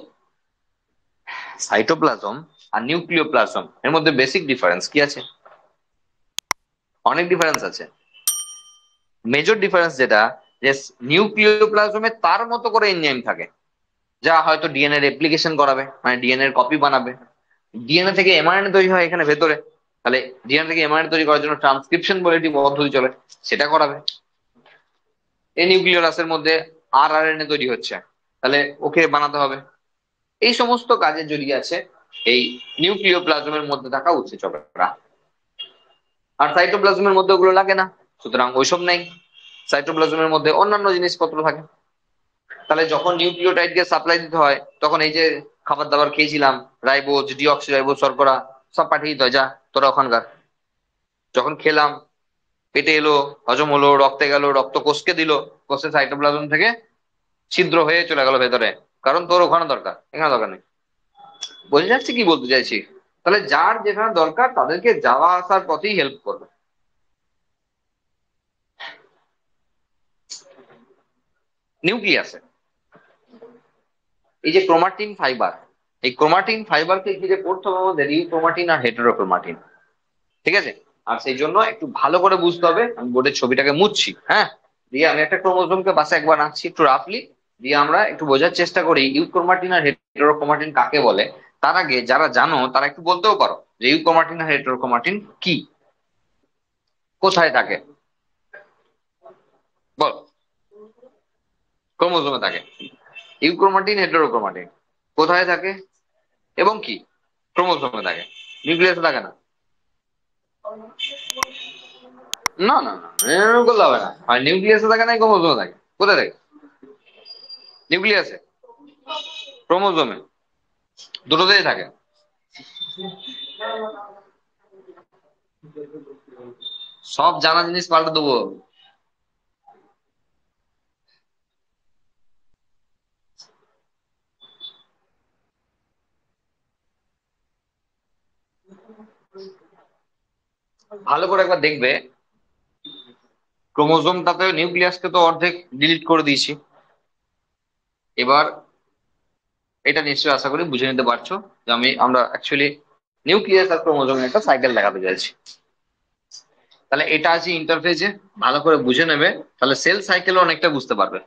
সাইটোপ্লাজম আর নিউক্লিয় প্লাজম এর মধ্যে বেসিক ডিফারেন্স কি আছে? অনেক ডিফারেন্স আছে। মেজর ডিফারেন্স যেটা, যে নিউক্লিয় প্লাজমে তার মতো করে এনজাইম থাকে, যা হয়তো ডিএনএ রেপ্লিকেশন করাবে, মানে ডিএনএ এর কপি বানাবে। ডিএনএ থেকে এমআরএনএ তৈরি হয় এখানে ভেতরে, তাহলে ডিএনএ থেকে এমআরএনএ তৈরি করার জন্য ট্রান্সক্রিপশন বলে একটি পদ্ধতি চলে, সেটা করাবে। এই নিউক্লিয়াসের মধ্যে আরআরএনএ তৈরি হচ্ছে, তাহলে ওকে বানাতে হবে। এই সমস্ত কাজে জড়িয়ে আছে এই নিউক্লিয় প্লাজমের মধ্যে থাকা উৎসেচকরা। আর সাইটোপ্লাজমের মধ্যে ওগুলো লাগে না, সুতরাং ওইসব নেই। সাইটোপ্লাজমের মধ্যে অন্যান্য জিনিসপত্র থাকে। তাহলে যখন নিউক্লিওটাইডকে সাপ্লাই দিতে হয়, তখন এই যে খাবার দাবার খেয়েছিলাম, রাইবোজ, ডিঅক্সি রাইবোজ, শর্করা, সব পাঠিয়ে দিতে হয়, যা তোরা ওখানকার। যখন খেলাম, পেটে এলো, হজম হলো, রক্তে গেল, রক্ত কোষকে দিল, কোষে সাইটোপ্লাজম থেকে ছিদ্র হয়ে চলে গেল ভেতরে, কারণ তোর ওখানে দরকার, এখানে দরকার নেই। বোঝা যাচ্ছে কি বলতে চাইছি? তাহলে যার যেখানে দরকার তাদেরকে যাওয়া আসার পথেই হেল্প করবে। নিউক্লিয়াসে এই যে ক্রোমাটিন ফাইবার, এই ক্রোমাটিন ফাইবারকে ঘিরে পড়তে হবে আমাদের ইউক্রোমাটিন আর হেটেরোক্রোমাটিন, ঠিক আছে? আর সেই জন্য একটু ভালো করে বুঝতে হবে, আমি বোর্ডের ছবিটাকে মুছছি, হ্যাঁ, দিয়ে আমি একটা ক্রোমোজোমকে বাসে একবার আঁকছি একটু রাফলি, দিয়ে আমরা একটু বোঝার চেষ্টা করি ইউক্রোমাটিন আর হেটেরোক্রোমাটিন কাকে বলে। তার আগে যারা জানো তারা একটু বলতেও পারো যে ইউক্রোমাটিন আর হেটেরোক্রোমাটিন কি, কোথায় থাকে, বল। ক্রোমোজোমে থাকে। ইউক্রোমাটিন, হেটেরোক্রোমাটিন কোথায় থাকে এবং কি? ক্রোমোজোমে থাকে, নিউক্লিয়াসে থাকে না। না না না, এরকম করলে হবে না, আর নিউক্লিয়াসে থাকে না, ক্রোমোজোমে থাকে। কোথায় থাকে? নিউক্লিয়াসে, ক্রোমোজোমে, দুটোতেই থাকে। সব জানা জিনিস পাল্টে দেবো। ভালো করে একবার দেখবে, ক্রোমোজোমটাতে নিউক্লিয়াসকে তো অর্ধেক ডিলিট করে দিয়েছি। এবার এটা নিশ্চয়ই আশা করি বুঝে নিতে পারছো যে আমরা অ্যাকচুয়ালি নিউক্লিয়াস আর ক্রোমোজোমের একটা সাইকেল দেখাতে চাইছি। তাহলে এটা আছে ইন্টারফেজে, ভালো করে বুঝে নেবে, তাহলে সেল সাইকেলও অনেকটা বুঝতে পারবে।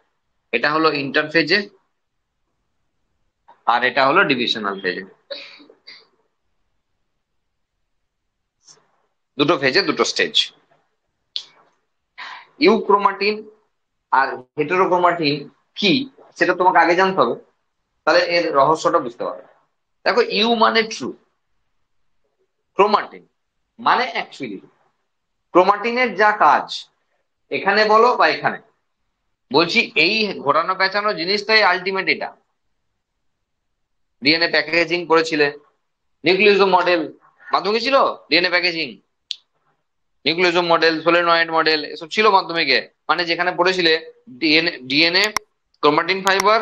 এটা হলো ইন্টারফেজে, আর এটা হলো ডিভিশনাল ফেজে। দুটো ফেজে দুটো স্টেজ। ইউক্রোমাটিন আর হেটেরোক্রোমাটিন কি সেটা তোমাকে আগে জানতে হবে, তাহলে এর রহস্যটা বুঝতে পারবে। দেখো, ইউ মানে ট্রু, ক্রোমাটিন মানে অ্যাকচুয়ালি। ক্রোমাটিনের যা কাজ এখানে বলো বা এখানে, বলছি এই ঘোরানো পেঁচানো জিনিসটাই আলটিমেট। এটা ডিএনএ প্যাকেজিং করেছিলে, নিউক্লিওজোম মডেল মাধ্যমিকে ছিল। DNA packaging, nucleosome model, solenoid model এসব ছিল মাধ্যমিকে। মানে যেখানে পড়েছিলে ডিএনএ, ক্রোমাটিন ফাইবার,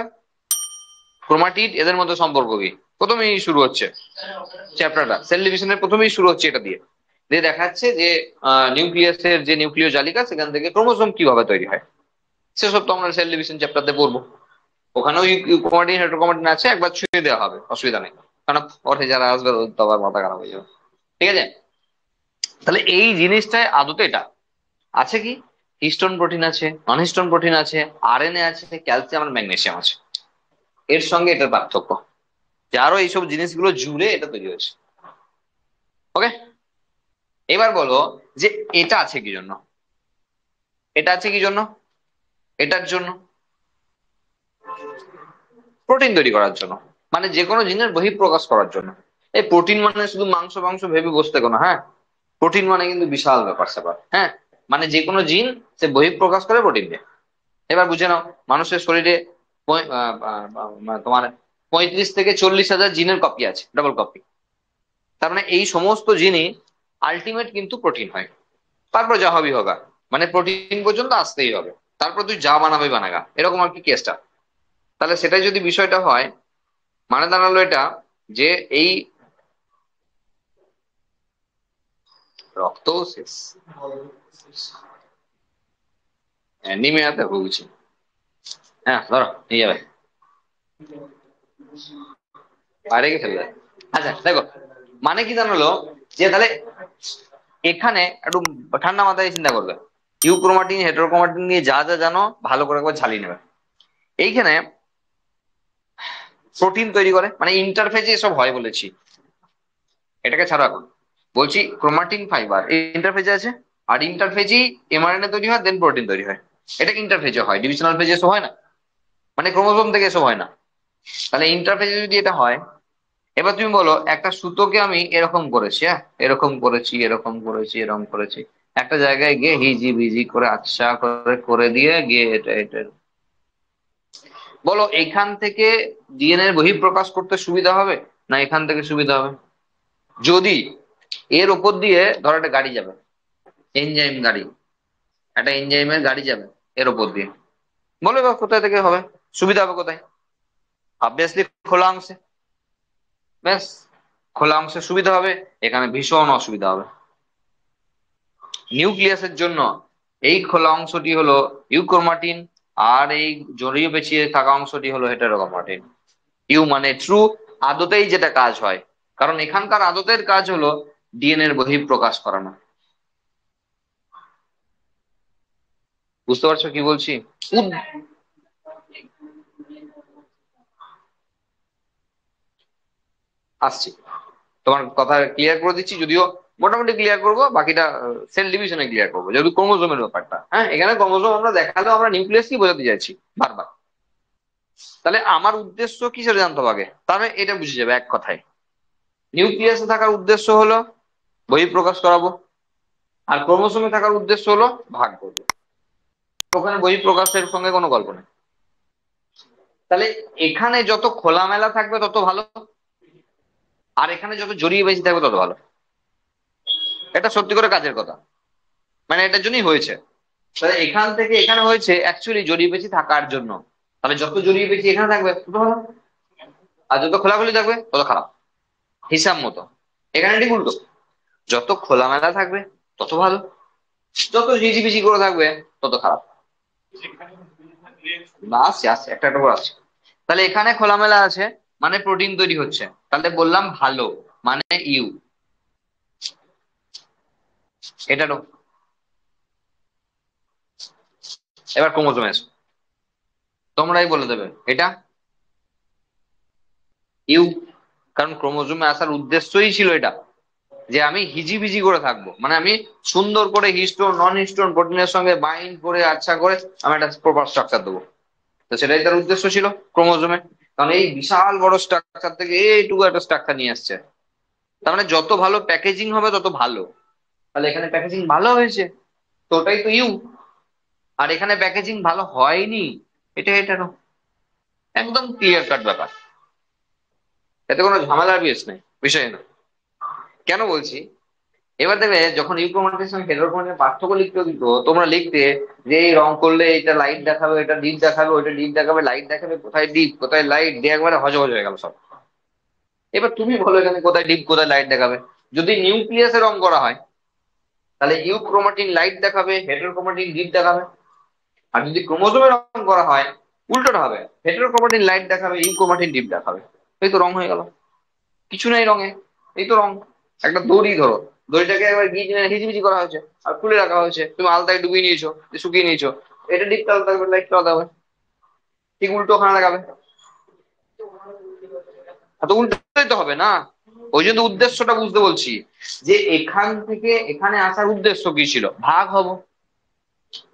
ক্রোমাটিড এদের মধ্যে সম্পর্ক কি, প্রথমেই শুরু হচ্ছে চ্যাপ্টারটা। সেল ডিভিশনের প্রথমেই শুরু হচ্ছে এটা দিয়ে, দিয়ে দেখাচ্ছে যে নিউক্লিয়াসের যে নিউক্লিয় জালিকা সেখান থেকে ক্রোমোসোম কিভাবে তৈরি হয়। সেসব তো আমরা সেল ডিভিশন চ্যাপ্টারতে পড়বো। ওখানেও ক্রোমাটিন হেটারোক্রোমাটিন আছে, একবার ছুঁয়ে দেওয়া হবে, অসুবিধা নেই। কারণ পরে যারা আসবে তো আবার মাথা খারাপ হয়ে যাবে। ঠিক আছে, তাহলে এই জিনিসটায় আদতে এটা আছে কি, হিস্টোন প্রোটিন আছে, নন হিস্টোন প্রোটিন আছে, আরএনএ আছে, ক্যালসিয়াম আর ম্যাগনেসিয়াম আছে। এর সঙ্গে এটার পার্থক্য যে আরো এইসব জিনিসগুলো জুড়ে এটা তৈরি হয়েছে। ওকে, এবার বলো যে এটা আছে কি জন্য, এটা আছে কি জন্য, এটার জন্য প্রোটিন তৈরি করার জন্য, মানে যে কোনো জিনিসের বহিঃপ্রকাশ করার জন্য। এই প্রোটিন মানে শুধু মাংস মাংস ভেবে বসতে কোনো, হ্যাঁ, প্রোটিন মানে কিন্তু বিশাল ব্যাপার স্যাপার। হ্যাঁ, মানে যে কোনো জিন সে বহিঃপ্রকাশ করে প্রোটিন দিয়ে। এবার বুঝে নাও, মানুষের শরীরে তোমার 35 থেকে 40 হাজার জিনের কপি আছে, ডাবল কপি। তার মানে এই সমস্ত জিনই আলটিমেট কিন্তু প্রোটিন হয়। তারপর যা হবি হোগা, মানে প্রোটিন পর্যন্ত আসতেই হবে, তারপর তুই যা বানাবে বানাগা, এরকম আর কি কেসটা। তাহলে সেটাই যদি বিষয়টা হয়, মানে দাঁড়ালো এটা যে এই রক্ত শেষ, অ্যানিমিয়াতে ভুগছি। হ্যাঁ ধরো নিয়ে যাবে, বাইরে গিয়ে ফেলবে। আচ্ছা দেখো, মানে কি জানালো যে তাহলে এখানে একটু ঠান্ডা মাথায় চিন্তা করবে, ইউক্রোমাটিন হেটারোক্রোমাটিন নিয়ে যা যা জানো ভালো করে একবার ঝালিয়ে নেবে। এইখানে প্রোটিন তৈরি করে, মানে ইন্টারফেজে এসব হয় বলেছি, এটাকে ছাড়া এখন বলছি ক্রোমাটিন ফাইবার ইন্টারফেজে আছে। আর ইন্টারফেজেই এমআরএনএ তৈরি হয়, দেন প্রোটিন তৈরি হয়। এটা ইন্টারফেজে হয়, ডিভিশনাল ফেজে এসব হয় না, মানে ক্রোমোসোম থেকে এসব হয় না। তাহলে ইন্টারফেজে যদি এটা হয়, এবার তুমি বলো একটা সুতোকে আমি এরকম করেছি, হ্যাঁ এরকম করেছি, এরকম করেছি, এরকম করেছি, একটা জায়গায় গিয়ে হিজি বিজি করে আচ্ছা করে করে দিয়ে গিয়ে এটা এটা, বলো এখান থেকে ডিএনএ বহিঃপ্রকাশ করতে সুবিধা হবে না এখান থেকে সুবিধা হবে? যদি এর ওপর দিয়ে ধরো একটা গাড়ি যাবে, এনজাইম গাড়ি, একটা এনজাইমের গাড়ি যাবে এর ওপর দিয়ে, বলো এবার কোথায় থেকে হবে সুবিধা হবে, কোথায়? অবভিয়াসলি খোলা অংশে। ব্যাস, খোলা অংশে সুবিধা হবে, এখানে ভীষণ অসুবিধা হবে। নিউক্লিয়াসের জন্য এই খোলা অংশটি হলো ইউক্রোমাটিন, আর এই জড়িয়ে পেঁচিয়ে থাকা অংশটি হলো হেটারোক্রোমাটিন। ইউ মানে ট্রু, আদতেই যেটা কাজ হয়, কারণ এখানকার আদতের কাজ হলো ডিএনএ এর বহিঃপ্রকাশ করানো। বুঝতে পারছো কি বলছি? উদ- আসছি, তোমার কথা ক্লিয়ার করে দিচ্ছি, যদিও মোটামুটি ক্লিয়ার করবো, বাকিটা সেল ডিভিশনে ক্লিয়ার করবো, যেহেতু ক্রোমোজোমের ব্যাপারটা। হ্যাঁ, এখানে ক্রোমোজোম আমরা দেখালেও আমরা নিউক্লিয়াস কি বোঝাতে চাইছি বারবার। তাহলে আমার উদ্দেশ্য কি সেটা জানতে হবে আগে, তাহলে এটা বুঝে যাবে এক কথায়। নিউক্লিয়াসে থাকার উদ্দেশ্য হলো বহিঃপ্রকাশ করাবো, আর ক্রোমোসোমে থাকার উদ্দেশ্য হলো ভাগ করবো। ওখানে বহিঃপ্রকাশের সঙ্গে কোনো গল্প নেই। তাহলে এখানে যত খোলামেলা থাকবে তত ভালো, আর এখানে যত জড়িয়ে বেশি থাকবে তত ভালো। এটা সত্যি করে কাজের কথা, মানে এটার জন্যই হয়েছে। তাহলে এখান থেকে এখানে হয়েছে অ্যাকচুয়ালি জড়িয়ে পেঁচি থাকার জন্য। তাহলে যত জড়িয়ে পেঁচি এখানে থাকবে তত ভালো, আর যত খোলাখুলি থাকবে তত খারাপ, হিসাব মতো। এখানে ঠিক উল্টো, যত খোলামেলা থাকবে তত ভালো, যত হিজিবিজি করে থাকবে তত খারাপ। না আসছে আসছে, একটা একটা করে আসছে। তাহলে এখানে খোলামেলা আছে মানে প্রোটিন তৈরি হচ্ছে, তাহলে বললাম ভালো, মানে ইউ। এটা তো এবার ক্রোমোজোমে এসো, তোমরাই বলে দেবে এটা ইউ, কারণ ক্রোমোজোমে আসার উদ্দেশ্যই ছিল এটা, যে আমি হিজিবিজি করে থাকবো, মানে আমি সুন্দর করে হিস্টোন নন হিস্টোন প্রোটিনের সঙ্গে বাইন্ড করে আচ্ছা করে আমি একটা প্রপার স্ট্রাকচার দেবো। তো সেটাই তার উদ্দেশ্য ছিল ক্রোমোজোমে। কারণ এই বিশাল বড় স্ট্রাকচার থেকে এইটুকু একটা স্ট্রাকচার নিয়ে আসছে। তার মানে যত ভালো প্যাকেজিং হবে তত ভালো। তাহলে এখানে প্যাকেজিং ভালো হয়েছে, তো ওটাই তো ইউ। আর এখানে প্যাকেজিং ভালো হয়নি, এটারও একদম ক্লিয়ার কাট ব্যাপার। এতে কোনো ঝামেলার বিষয় না। কেন বলছি, এবার দেখবে যখন ইউক্রোমাটিক্সের সঙ্গে হেটারোক্রোমাটিক্সের পার্থক্য লিখতে দিত, তোমরা লিখতে যে এই রং করলে এটা লাইট দেখাবে, এটা ডিপ দেখাবে, ওইটা ডিপ দেখাবে, লাইট দেখাবে, কোথায় ডিপ কোথায় লাইট দিয়ে একবারে হজবজ হয়ে গেল সব। এবার তুমি বলো এখানে কোথায় ডিপ কোথায় লাইট দেখাবে। যদি নিউক্লিয়াসে রং করা হয় তাহলে ইউক্রোমাটিন লাইট দেখাবে, হেটারোক্রোমাটিন ডিপ দেখাবে। আর যদি ক্রোমোজোমে রং করা হয় উল্টোটা হবে, হেটারোক্রোমাটিন লাইট দেখাবে, ইউক্রোমাটিন ডিপ দেখাবে। এই তো রং হয়ে গেল, কিছু নেই রঙে, এই তো রং। একটা দড়ি ধরো, দড়িটাকে একবার হিজিবিজি করা হয়েছে আর খুলে রাখা হয়েছে, তুমি আলতায় ডুবিয়ে নিয়েছো, শুকিয়ে নিয়েছো, এটা ডিপ কালার থাকবে, লাইট কালার হবে। ঠিক উল্টো ওখানে লাগাবে, তো উল্টোই তো হবে না। ওই জন্য উদ্দেশ্যটা বুঝতে বলছি, যে এখান থেকে এখানে আসার উদ্দেশ্য কি ছিল, ভাগ হব।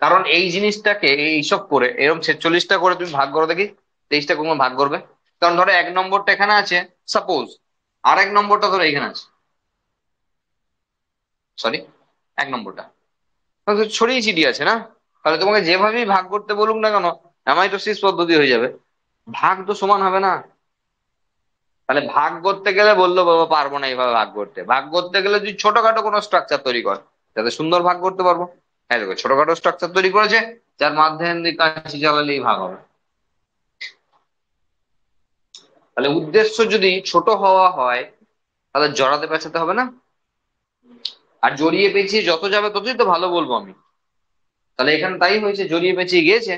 কারণ এই জিনিসটাকে এইসব করে এরকম 46টা করে তুমি ভাগ করো দেখি, 23টা কোনো ভাগ করবে। কারণ ধরো 1 নম্বরটা এখানে আছে সাপোজ, আর 1 নম্বরটা ধরো এখানে আছে, সরি 1 নম্বরটা তাহলে তো ছড়িয়ে ছিটিয়ে আছে না। তাহলে তোমাকে যেভাবেই ভাগ করতে বলুক না কেন, অ্যামাইটোসিস পদ্ধতি হয়ে যাবে, ভাগ তো সমান হবে না। তাহলে ভাগ করতে গেলে বললো বাবা পারবো না এইভাবে ভাগ করতে, ভাগ করতে গেলে তুই ছোটখাটো কোনো স্ট্রাকচার তৈরি কর যাতে সুন্দর ভাগ করতে পারবো। হ্যাঁ দেখো ছোটখাটো স্ট্রাকচার তৈরি করেছে, যার মাধ্যমে দিয়ে কাঁচি চালালেই ভাগ হবে। তাহলে উদ্দেশ্য যদি ছোট হওয়া হয় তাহলে জড়াতে পেঁচাতে হবে না। আর জড়িয়ে পেঁচিয়ে যত যাবে ততই তো ভালো বলবো আমি। তাহলে এখানে তাই হয়েছে, জড়িয়ে পেঁচিয়ে গিয়েছে,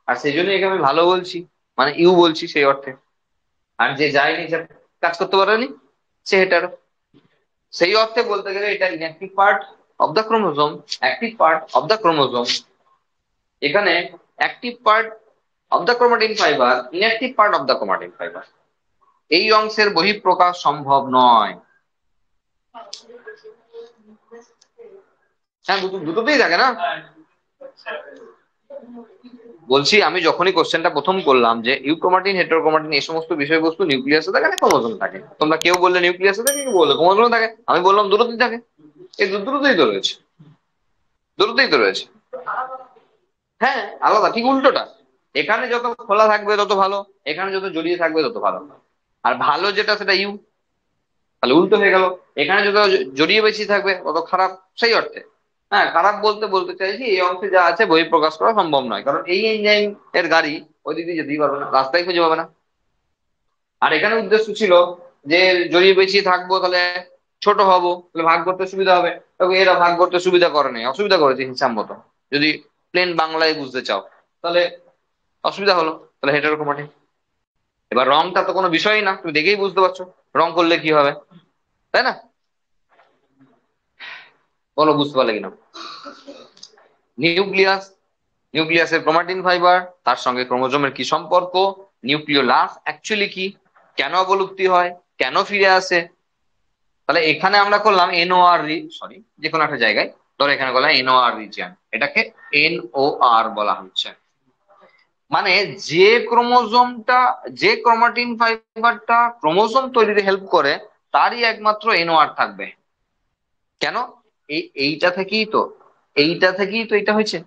আর সেই জন্য একে আমি ভালো বলছি, মানে ইউ বলছি সেই অর্থে। আর যে যায়নি, যে কাজ করতে পারেনি, সে হেটারো। সেই অর্থে বলতে গেলে এটা inactive part of the chromosome, active part of the chromosome. এখানে active part of the chromatin fibre, inactive part of the chromatin fibre, এই অংশের বহিঃপ্রকাশ সম্ভব নয়। হ্যাঁ দুটোতেই থাকে না। বলছি আমি যখনই কোশ্চেনটা প্রথম করলাম যে ইউক্রোমাটিন হেটারোক্রোমাটিন এই সমস্ত বিষয়বস্তু নিউক্লিয়াসে থাকে না ক্রোমোজোম থাকে, তোমরা কেউ বললে নিউক্লিয়াসে থাকে, কেউ বললে ক্রোমোজোমে থাকে, আমি বললাম দুটোতেই থাকে। এই দুটোতেই তো রয়েছে, দুটোতেই তো রয়েছে। হ্যাঁ আলাদা, ঠিক উল্টোটা। এখানে যত খোলা থাকবে তত ভালো, এখানে যত জড়িয়ে থাকবে তত ভালো। আর ভালো যেটা সেটা ইউ, তাহলে উল্টো হয়ে গেল। এখানে যত জড়িয়ে বেশি থাকবে তত খারাপ, সেই অর্থে। হ্যাঁ খারাপ বলতে বলতে চাইছি এই অংশে যা আছে বহিঃপ্রকাশ করা সম্ভব নয়, কারণ এই এনজাইম এর গাড়ি ওই দিক দিয়ে যেতেই পারবে না, রাস্তায় খুঁজে পাবে না। আর এখানে উদ্দেশ্য ছিল যে জড়িয়ে পেঁচিয়ে থাকবো তাহলে ছোট হব, তাহলে ভাগ করতে সুবিধা হবে। তবে এরা ভাগ করতে সুবিধা করে নাই, অসুবিধা করেছে হিসাব মতো। যদি প্লেন বাংলায় বুঝতে চাও তাহলে অসুবিধা হলো, তাহলে হেটারোক্রোমাটিন। এবার রংটা তো কোনো বিষয়ই না, তুমি দেখেই বুঝতে পারছো রং করলে কি হবে, তাই না? বলো বুঝতে পারলে কিনা। নিউক্লিয়াস, নিউক্লিয়াসের ক্রোমাটিন ফাইবার, তার সঙ্গে ক্রোমোজোমের কি সম্পর্ক, নিউক্লিওলাস অ্যাকচুয়ালি কি, কেন অবলুপ্তি হয়, কেন ফিরে আসে। তাহলে এখানে আমরা করলাম এনওআর, সরি যে কোনো একটা জায়গায় ধরো এখানে করলাম এনওআর রিজিয়ন, এটাকে এনওআর বলা হচ্ছে। মানে যে ক্রোমোজোমটা, যে ক্রোমাটিন ফাইবারটা ক্রোমোজোম তৈরিতে হেল্প করে তারই একমাত্র এনওআর থাকবে। কেন, এইটা থেকেই তো, এইটা থেকেই তো এটা হয়েছে,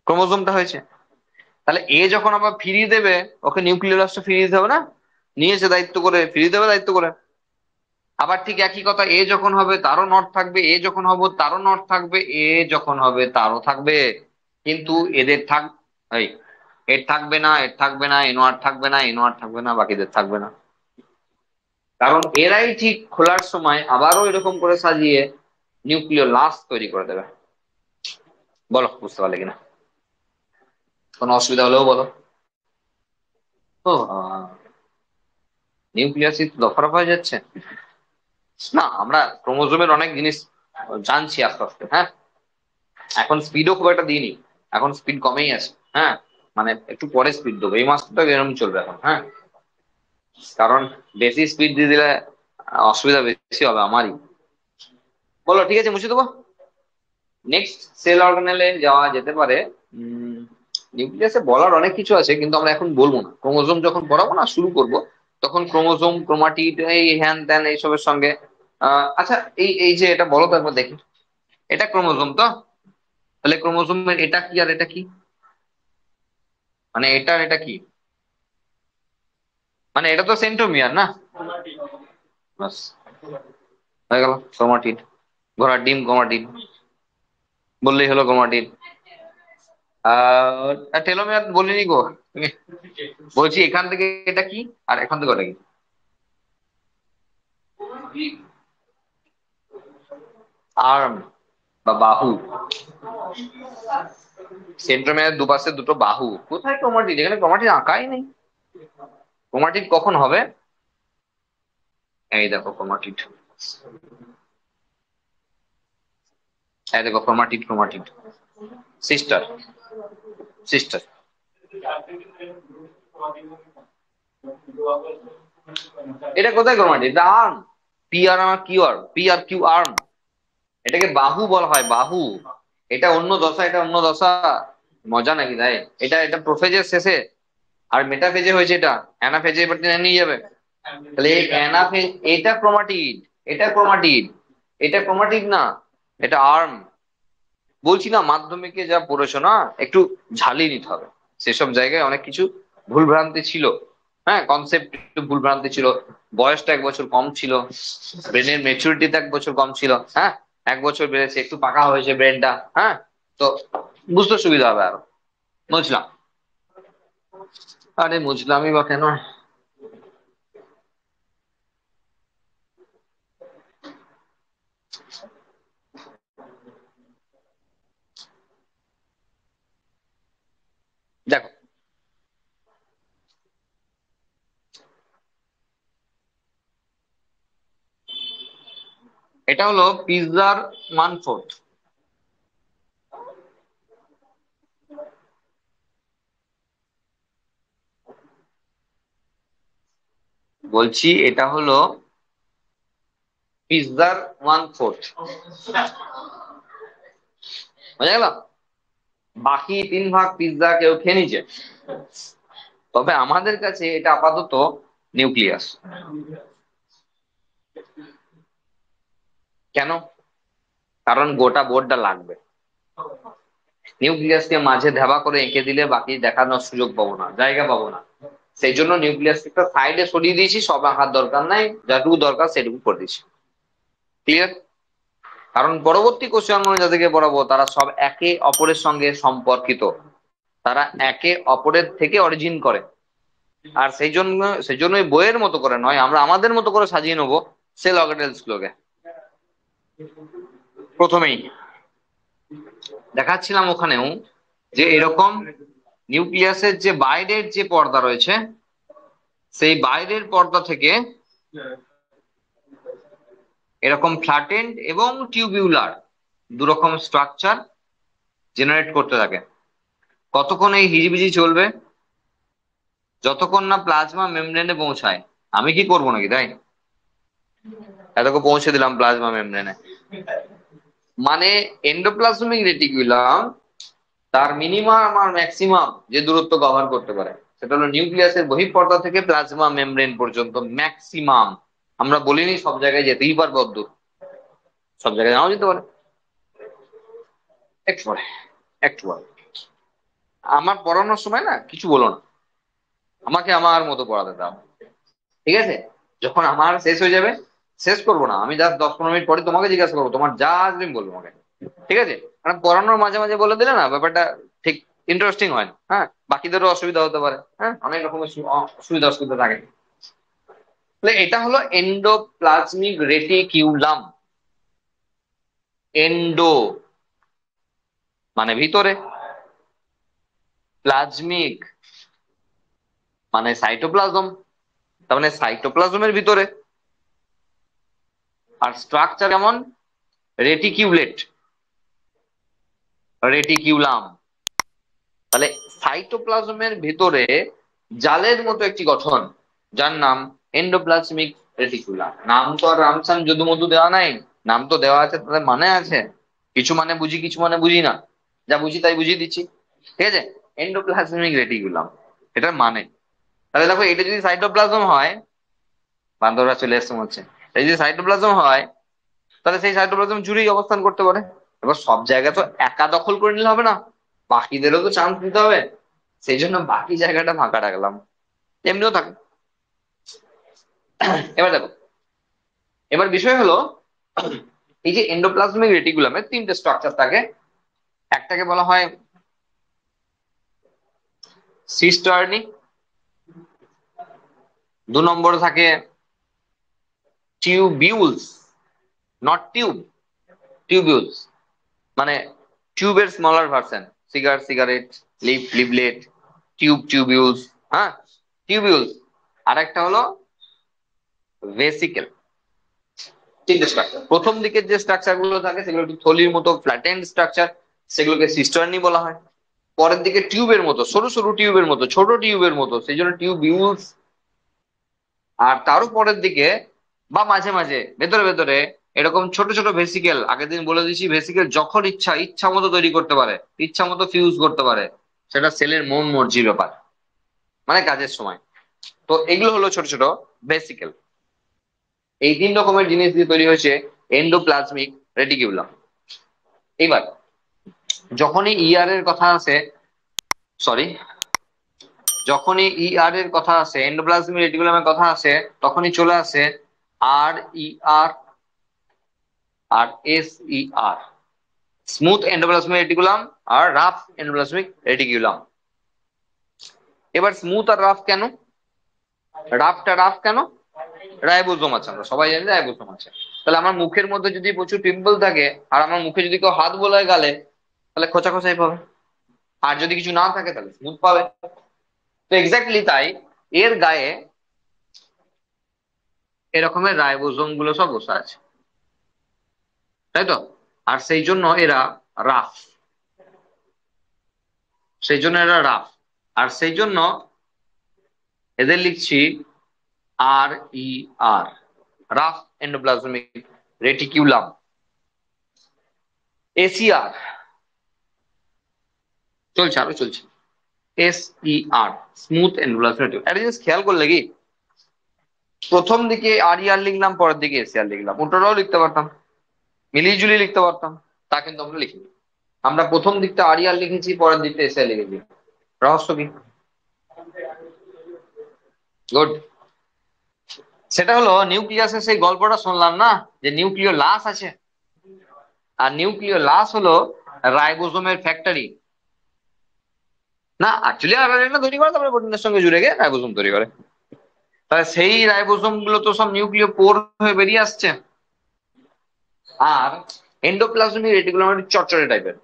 ক্রোমোজোমটা হয়েছে। তাহলে এ যখন আবার ফিরিয়ে দেবে, ওকে নিউক্লিয়াসটা ফিরিয়ে দিতে হবে না, নিয়েছে দায়িত্ব করে, ফিরিয়ে দেবে দায়িত্ব করে। আবার ঠিক একই কথা, এ যখন হবে তারও নট থাকবে, এ যখন হবে তারও নট থাকবে, এ যখন হবে তারও থাকবে। কিন্তু এদের এই এর থাকবে না, এর থাকবে না, এনোয়ার থাকবে না, এনোয়ার থাকবে না, বাকিদের থাকবে না। কারণ এরাই ঠিক খোলার সময় আবারও এরকম করে সাজিয়ে নিউক্লিয় লাস তৈরি করে দেবে। বলো বুঝতে পারলে কিনা, কোনো অসুবিধা হলেও বলো। ও নিউক্লিয়াসই দফা রফা হয়ে যাচ্ছে। না আমরা ক্রোমোজোমের অনেক জিনিস জানছি আস্তে আস্তে, হ্যাঁ। এখন স্পিডও খুব একটা দিইনি, এখন স্পিড কমেই আছে, হ্যাঁ। মানে একটু পরে স্পিড দেবো, এই মাসটা এরকম চলবে এখন, হ্যাঁ। কারণ বেশি স্পিড দিয়ে দিলে অসুবিধা বেশি হবে আমারই। বলো, ঠিক আছে মুছে দেবো। নেক্সট সেল অর্গানেলে যাওয়া যেতে পারে। নিউক্লিয়াসে বলার অনেক কিছু আছে, কিন্তু আমরা এখন বলবো না। ক্রোমোজোম যখন পড়াবো না, শুরু করব, তখন ক্রোমোজোম, ক্রোমাটিড, এই হ্যান ত্যান এইসবের সঙ্গে আচ্ছা, এই এই যে এটা বলো তো একবার দেখি। এটা ক্রোমোজোম তো? তাহলে ক্রোমোজোমের এটা কি আর এটা কি? মানে এটা আর এটা কি? মানে এটা তো সেন্ট্রোমিয়ার না? বাস, হয়ে গেল ক্রোমাটিড। ঘোড়ার ডিম ক্রোমাটিড বললেই হলো, ক্রোমাটিড। টেলোমিয়ার বলিনি গো তুমি। বলছি এখান থেকে এটা কি, আর এখান থেকে ওটা কি? আর্ম বা বাহু। সেন্ট্রোমিয়ার দুপাশে দুটো বাহু। কোথায় ক্রোমাটিড? এখানে ক্রোমাটিড আঁকাই নেই। ক্রোমাটিড কখন হবে? এই দেখো ক্রোমাটিড, এই দেখো ক্রোমাটিড, ক্রোমাটিড সিস্টার, সিস্টার। এটা কোথায় ক্রোমাটিড? এটা আর্ম। পি আর আমার Q R, P R Q arm. এটাকে বাহু বলা হয়, বাহু। এটা অন্য দশা, এটা অন্য দশা। মজা নাকি তাই? এটা এটা প্রোফেজের শেষে, আর মেটাফেজে হয়েছে এটা। অ্যানাফেজে এবার টেনে নিয়ে যাবে। তাহলে এই অ্যানাফেজ, এটা ক্রোমাটিড, এটা ক্রোমাটিড, এটা ক্রোমাটিড না, এটা আর্ম। বলছি না, মাধ্যমিকে যা পড়েছো না, একটু ঝালিয়ে নিতে হবে। সেসব জায়গায় অনেক কিছু ভুলভ্রান্তি ছিল। হ্যাঁ, কনসেপ্ট একটু ভুলভ্রান্তি ছিল। বয়সটা 1 বছর কম ছিল, ব্রেনের মেচুরিটিতে 1 বছর কম ছিল। হ্যাঁ, 1 বছর বেড়েছে, একটু পাকা হয়েছে ব্রেনটা। হ্যাঁ, তো বুঝতে সুবিধা হবে আরো। বুঝলাম। আরে বুঝলামই বা কেন? দেখো, এটা হলো পিৎজার 1/4। বলছি এটা হলো পিৎজার 1/4। বোঝা গেল? বাকি 3 ভাগ পিৎজা কেউ খেয়ে নিচ্ছে। তবে আমাদের কাছে এটা আপাতত নিউক্লিয়াস। কেন? কারণ গোটা বোর্ডটা লাগবে। নিউক্লিয়াসকে মাঝে ধাবা করে এঁকে দিলে বাকি দেখানোর সুযোগ পাবো না, জায়গা পাবো না। সেই জন্য নিউক্লিয়াসকে একটা সাইডে সরিয়ে দিয়েছি, সব আঁকার দরকার নাই, যেটুকু দরকার সেটুকু করে দিয়েছি। ক্লিয়ার? কারণ পরবর্তী কোশ্চেন যাদেরকে পড়াবো তারা সব একে অপরের সঙ্গে সম্পর্কিত। তারা একে অপরের থেকে অরিজিন করে। আর সেই জন্যই বইয়ের মতো করে নয়, আমরা আমাদের মতো করে সাজিয়ে নেবো সেল অর্গানেলস গুলোকে। প্রথমেই দেখাচ্ছিলাম ওখানেও যে এরকম নিউক্লিয়াসের যে বাইরের যে পর্দা রয়েছে, সেই বাইরের পর্দা থেকে এরকম ফ্ল্যাটেন্ড এবং টিউবিউলার দুরকম স্ট্রাকচার জেনারেট করতে থাকে। কতক্ষণ এই হিজিবিজি চলবে? যতক্ষণ না প্লাজমা মেমব্রেনে পৌঁছায়। আমি কি করবো নাকি তাই? এতক্ষণ পৌঁছে দিলাম প্লাজমা মেমব্রেনে। মানে এন্ডোপ্লাজমিক রেটিকুলাম তার মিনিমাম আর ম্যাক্সিমাম যে দূরত্ব কভার করতে পারে, সেটা হলো নিউক্লিয়াসের বহিঃপর্দা থেকে প্লাজমা মেমব্রেন পর্যন্ত ম্যাক্সিমাম। আমরা বলিনি সব জায়গায় যেতেই পারবে অদ্দূর, সব জায়গায় নাও যেতে পারে। একটু পরে, একটু পরে। আমার পড়ানোর সময় না কিছু বলো না, আমাকে আমার মতো পড়াতে দাও। ঠিক আছে? যখন আমার শেষ হয়ে যাবে, শেষ করবো না আমি, জাস্ট 10-15 মিনিট পরে তোমাকে জিজ্ঞাসা করবো, তোমার যা আসবে আমি বলবো আমাকে। ঠিক আছে? কারণ পড়ানোর মাঝে মাঝে বলে দিলে না ব্যাপারটা ঠিক ইন্টারেস্টিং হয় না। হ্যাঁ, বাকিদেরও অসুবিধা হতে পারে। হ্যাঁ, অনেক রকমের সুবিধা অসুবিধা থাকে। তাহলে এটা হলো এন্ডোপ্লাজমিক রেটিকিউলাম। এন্ডো মানে ভিতরে, প্লাজমিক মানে সাইটোপ্লাজম, তার মানে সাইটোপ্লাজমের ভিতরে। আর স্ট্রাকচার কেমন? রেটিকিউলেট, রেটিকিউলাম। তাহলে সাইটোপ্লাজমের ভিতরে জালের মতো একটি গঠন, যার নাম এন্ডোপ্লাজমিক রেটিকুলাম। নাম তো আর রামসান যদু মধু দেওয়া নাই। নাম তো দেওয়া আছে, তাদের মানে আছে। কিছু মানে বুঝি, কিছু মানে বুঝি না। যা বুঝি তাই বুঝিয়ে দিচ্ছি। ঠিক আছে, এন্ডোপ্লাজমিক রেটিকুলাম, এটার মানে। তাহলে দেখো, এটা যদি সাইটোপ্লাজম হয়, বান্দররা চলে এসছে মনে হচ্ছে। এই যদি সাইটোপ্লাজম হয়, তাহলে সেই সাইটোপ্লাজম জুড়েই অবস্থান করতে পারে। এবার সব জায়গা তো একা দখল করে নিলে হবে না, বাকিদেরও তো চান্স দিতে হবে। সেই জন্য বাকি জায়গাটা ফাঁকা রাখলাম, এমনিও থাকে। এবার দেখো, এবার বিষয় হলো, এই যে এন্ডোপ্লাজমিক রেটিকুলামের তিনটে স্ট্রাকচার থাকে। একটাকে বলা হয় সিস্টার্নি, 2 নম্বরে থাকে টিউবিউলস, নট টিউব, টিউবিউলস, মানে টিউবের স্মলার ভার্সন, সিগারেট, লিভলেট, টিউবিউলস। হ্যাঁ, টিউবিউলস। আর একটা হলো ভেসিকেল। তিনটে স্ট্রাকচার। প্রথম দিকের যে স্ট্রাকচার গুলো থাকে সেগুলো একটু থলির মতো ফ্ল্যাটেন্ড স্ট্রাকচার, সেগুলোকে সিস্টার্নি বলা হয়। পরের দিকে টিউবের মতো, সরু সরু টিউবের মতো, ছোট টিউবের মতো, সেই জন্য টিউবিউলস। আর তারও পরের দিকে বা মাঝে মাঝে ভেতরে ভেতরে এরকম ছোট ছোট ভেসিকেল, আগের দিন বলে দিয়েছি, ভেসিকেল যখন ইচ্ছা ইচ্ছা মতো তৈরি করতে পারে, ইচ্ছা মতো ফিউজ করতে পারে। সেটা সেলের মন মর্জির ব্যাপার, মানে কাজের সময়। তো এগুলো হলো ছোট ছোট ভেসিকেল। এই 3 রকমের জিনিস দিয়ে তৈরি হয়েছে এন্ডোপ্লাজমিক রেটিকুলাম। এবার যখনই ইআর এর কথা আসে, সরি, যখনই ইআর এর কথা আসে, এন্ডোপ্লাজমিক রেটিকুলামের কথা আসে, তখনই চলে আসে আর ই আর আর এস ই আর, স্মুথ এন্ডোপ্লাজমিক রেটিকুলাম আর রাফ এন্ডোপ্লাজমিক রেটিকুলাম। এবার স্মুথ আর রাফ কেন, রাফটা রাফ কেন? রাইবোজোম আছে, আমরা সবাই জানি রাইবোজোম আছে। তাহলে আমার মুখের মধ্যে যদি প্রচুর পিম্পল থাকে, আর আমার মুখে যদি কেউ হাত বোলায় গালে, তাহলে খোঁচা খোঁচাই পাবে। আর যদি কিছু না থাকে তাহলে স্মুথ পাবে। তো এক্স্যাক্টলি তাই, এর গায়ে এরকমের রাইবোজোম গুলো সব বসে আছে, তাই তো। আর সেই জন্য এরা রাফ, সেই জন্য এরা রাফ। আর সেই জন্য এদের লিখছি আর ই আর, রাফ এন্ডোপ্লাজমিক রেটিকুলাম। এসিআর চলছে, আরো চলছে। এস ই আর, স্মুথ এন্ডোপ্লাজমিক রেটিকুলাম। একটা জিনিস খেয়াল করলে কি, প্রথম দিকে আর ই আর লিখলাম, পরের দিকে এসিআর লিখলাম, উল্টোটাও লিখতে পারতাম, মিলিয়ে ঝুলিয়ে লিখতে পারতাম। তা কিন্তু আমরা লিখিনি। আমরা প্রথম দিকটা আর ই আর লিখেছি, পরের দিকটা এসিআর লিখেছি। রহস্য কি? গুড। সেটা হলো, নিউক্লিয়াসের সেই গল্পটা শুনলাম না, যে নিউক্লিয় লাস আছে। আর নিউক্লিয় লাস হলো রাইবোজোমের ফ্যাক্টরি। না, অ্যাকচুয়ালি আরএনএ তৈরি করে, তারপরে প্রোটিনের সঙ্গে জুড়ে গিয়ে রাইবোজোম তৈরি করে। তাহলে সেই রাইবোজোম গুলো তো সব নিউক্লিয় পোর হয়ে বেরিয়ে আসছে। আর এন্ডোপ্লাজমিক রেটিকুলাম একটু চটচটে টাইপের।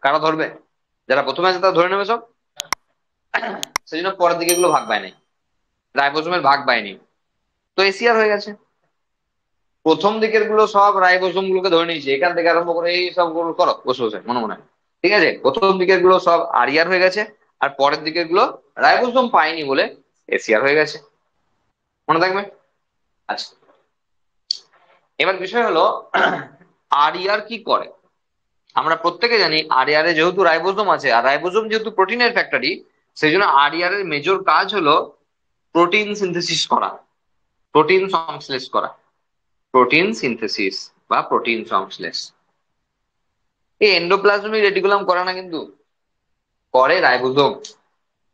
কারা ধরবে? যারা প্রথমে আছে তারা ধরে নেবে সব। সেই জন্য পরের দিকে এগুলো ভাগ পায়নি, রাইবোজোমের ভাগ পায়নি। তো এসিআর হয়ে গেছে। প্রথম দিকের গুলো সব রাইবোজোম গুলোকে ধরে নিয়েছে, এখান থেকে আরম্ভ করে এই সব গুলো করো বসে বসে মনে মনে। ঠিক আছে, প্রথম দিকের গুলো সব আরিয়ার হয়ে গেছে, আর পরের দিকের গুলো রাইবোজোম পায়নি বলে এসিআর হয়ে গেছে। মনে থাকবে। আচ্ছা, এবার বিষয় হলো, আরিয়ার কি করে। আমরা প্রত্যেকে জানি আরিয়ারে যেহেতু রাইবোজোম আছে, আর রাইবোজোম যেহেতু প্রোটিনের ফ্যাক্টরি, সেই জন্য আরিয়ারের মেজর কাজ হলো প্রোটিন সিনথেসিস করা, প্রোটিন সংশ্লেষ করা, প্রোটিন সিনথেসিস বা প্রোটিন সংশ্লেষ। এই এন্ডোপ্লাজমিক রেটিকুলাম করে না কিন্তু, করে রাইবোজোম।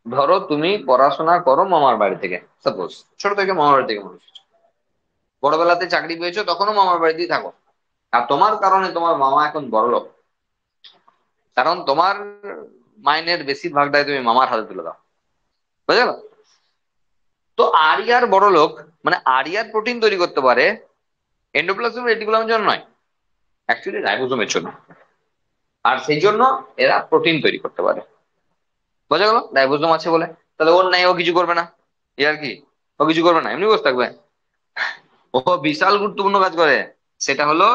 ধরো তুমি পড়াশোনা করো মামার বাড়ি থেকে, সাপোজ ছোট থেকে মামার বাড়ি থেকে মানুষ, বড়বেলাতে চাকরি পেয়েছো, তখনও মামার বাড়িতেই থাকো। আর তোমার কারণে তোমার মামা এখন বড়লোক, কারণ তোমার মাইনের বেশিরভাগটাই তুমি মামার হাতে তুলে দাও। বুঝে গেল? তো আরিয়ার বড় লোক, মানে আরিয়ার প্রোটিন তৈরি করতে পারে, এন্ডোপ্লাজমিক রেটিকুলামের জন্য নয়, অ্যাকচুয়ালি রাইবোজোমের জন্য। আর সেই জন্য এরা প্রোটিন তৈরি করতে পারে। বোঝা গেল? রাইবোজোম আছে বলে। তাহলে ওর নাই ও কিছু করবে না, এ আর কি, ও কিছু করবে না, এমনি বসে থাকবে? ও বিশাল গুরুত্বপূর্ণ কাজ করে, সেটা হলো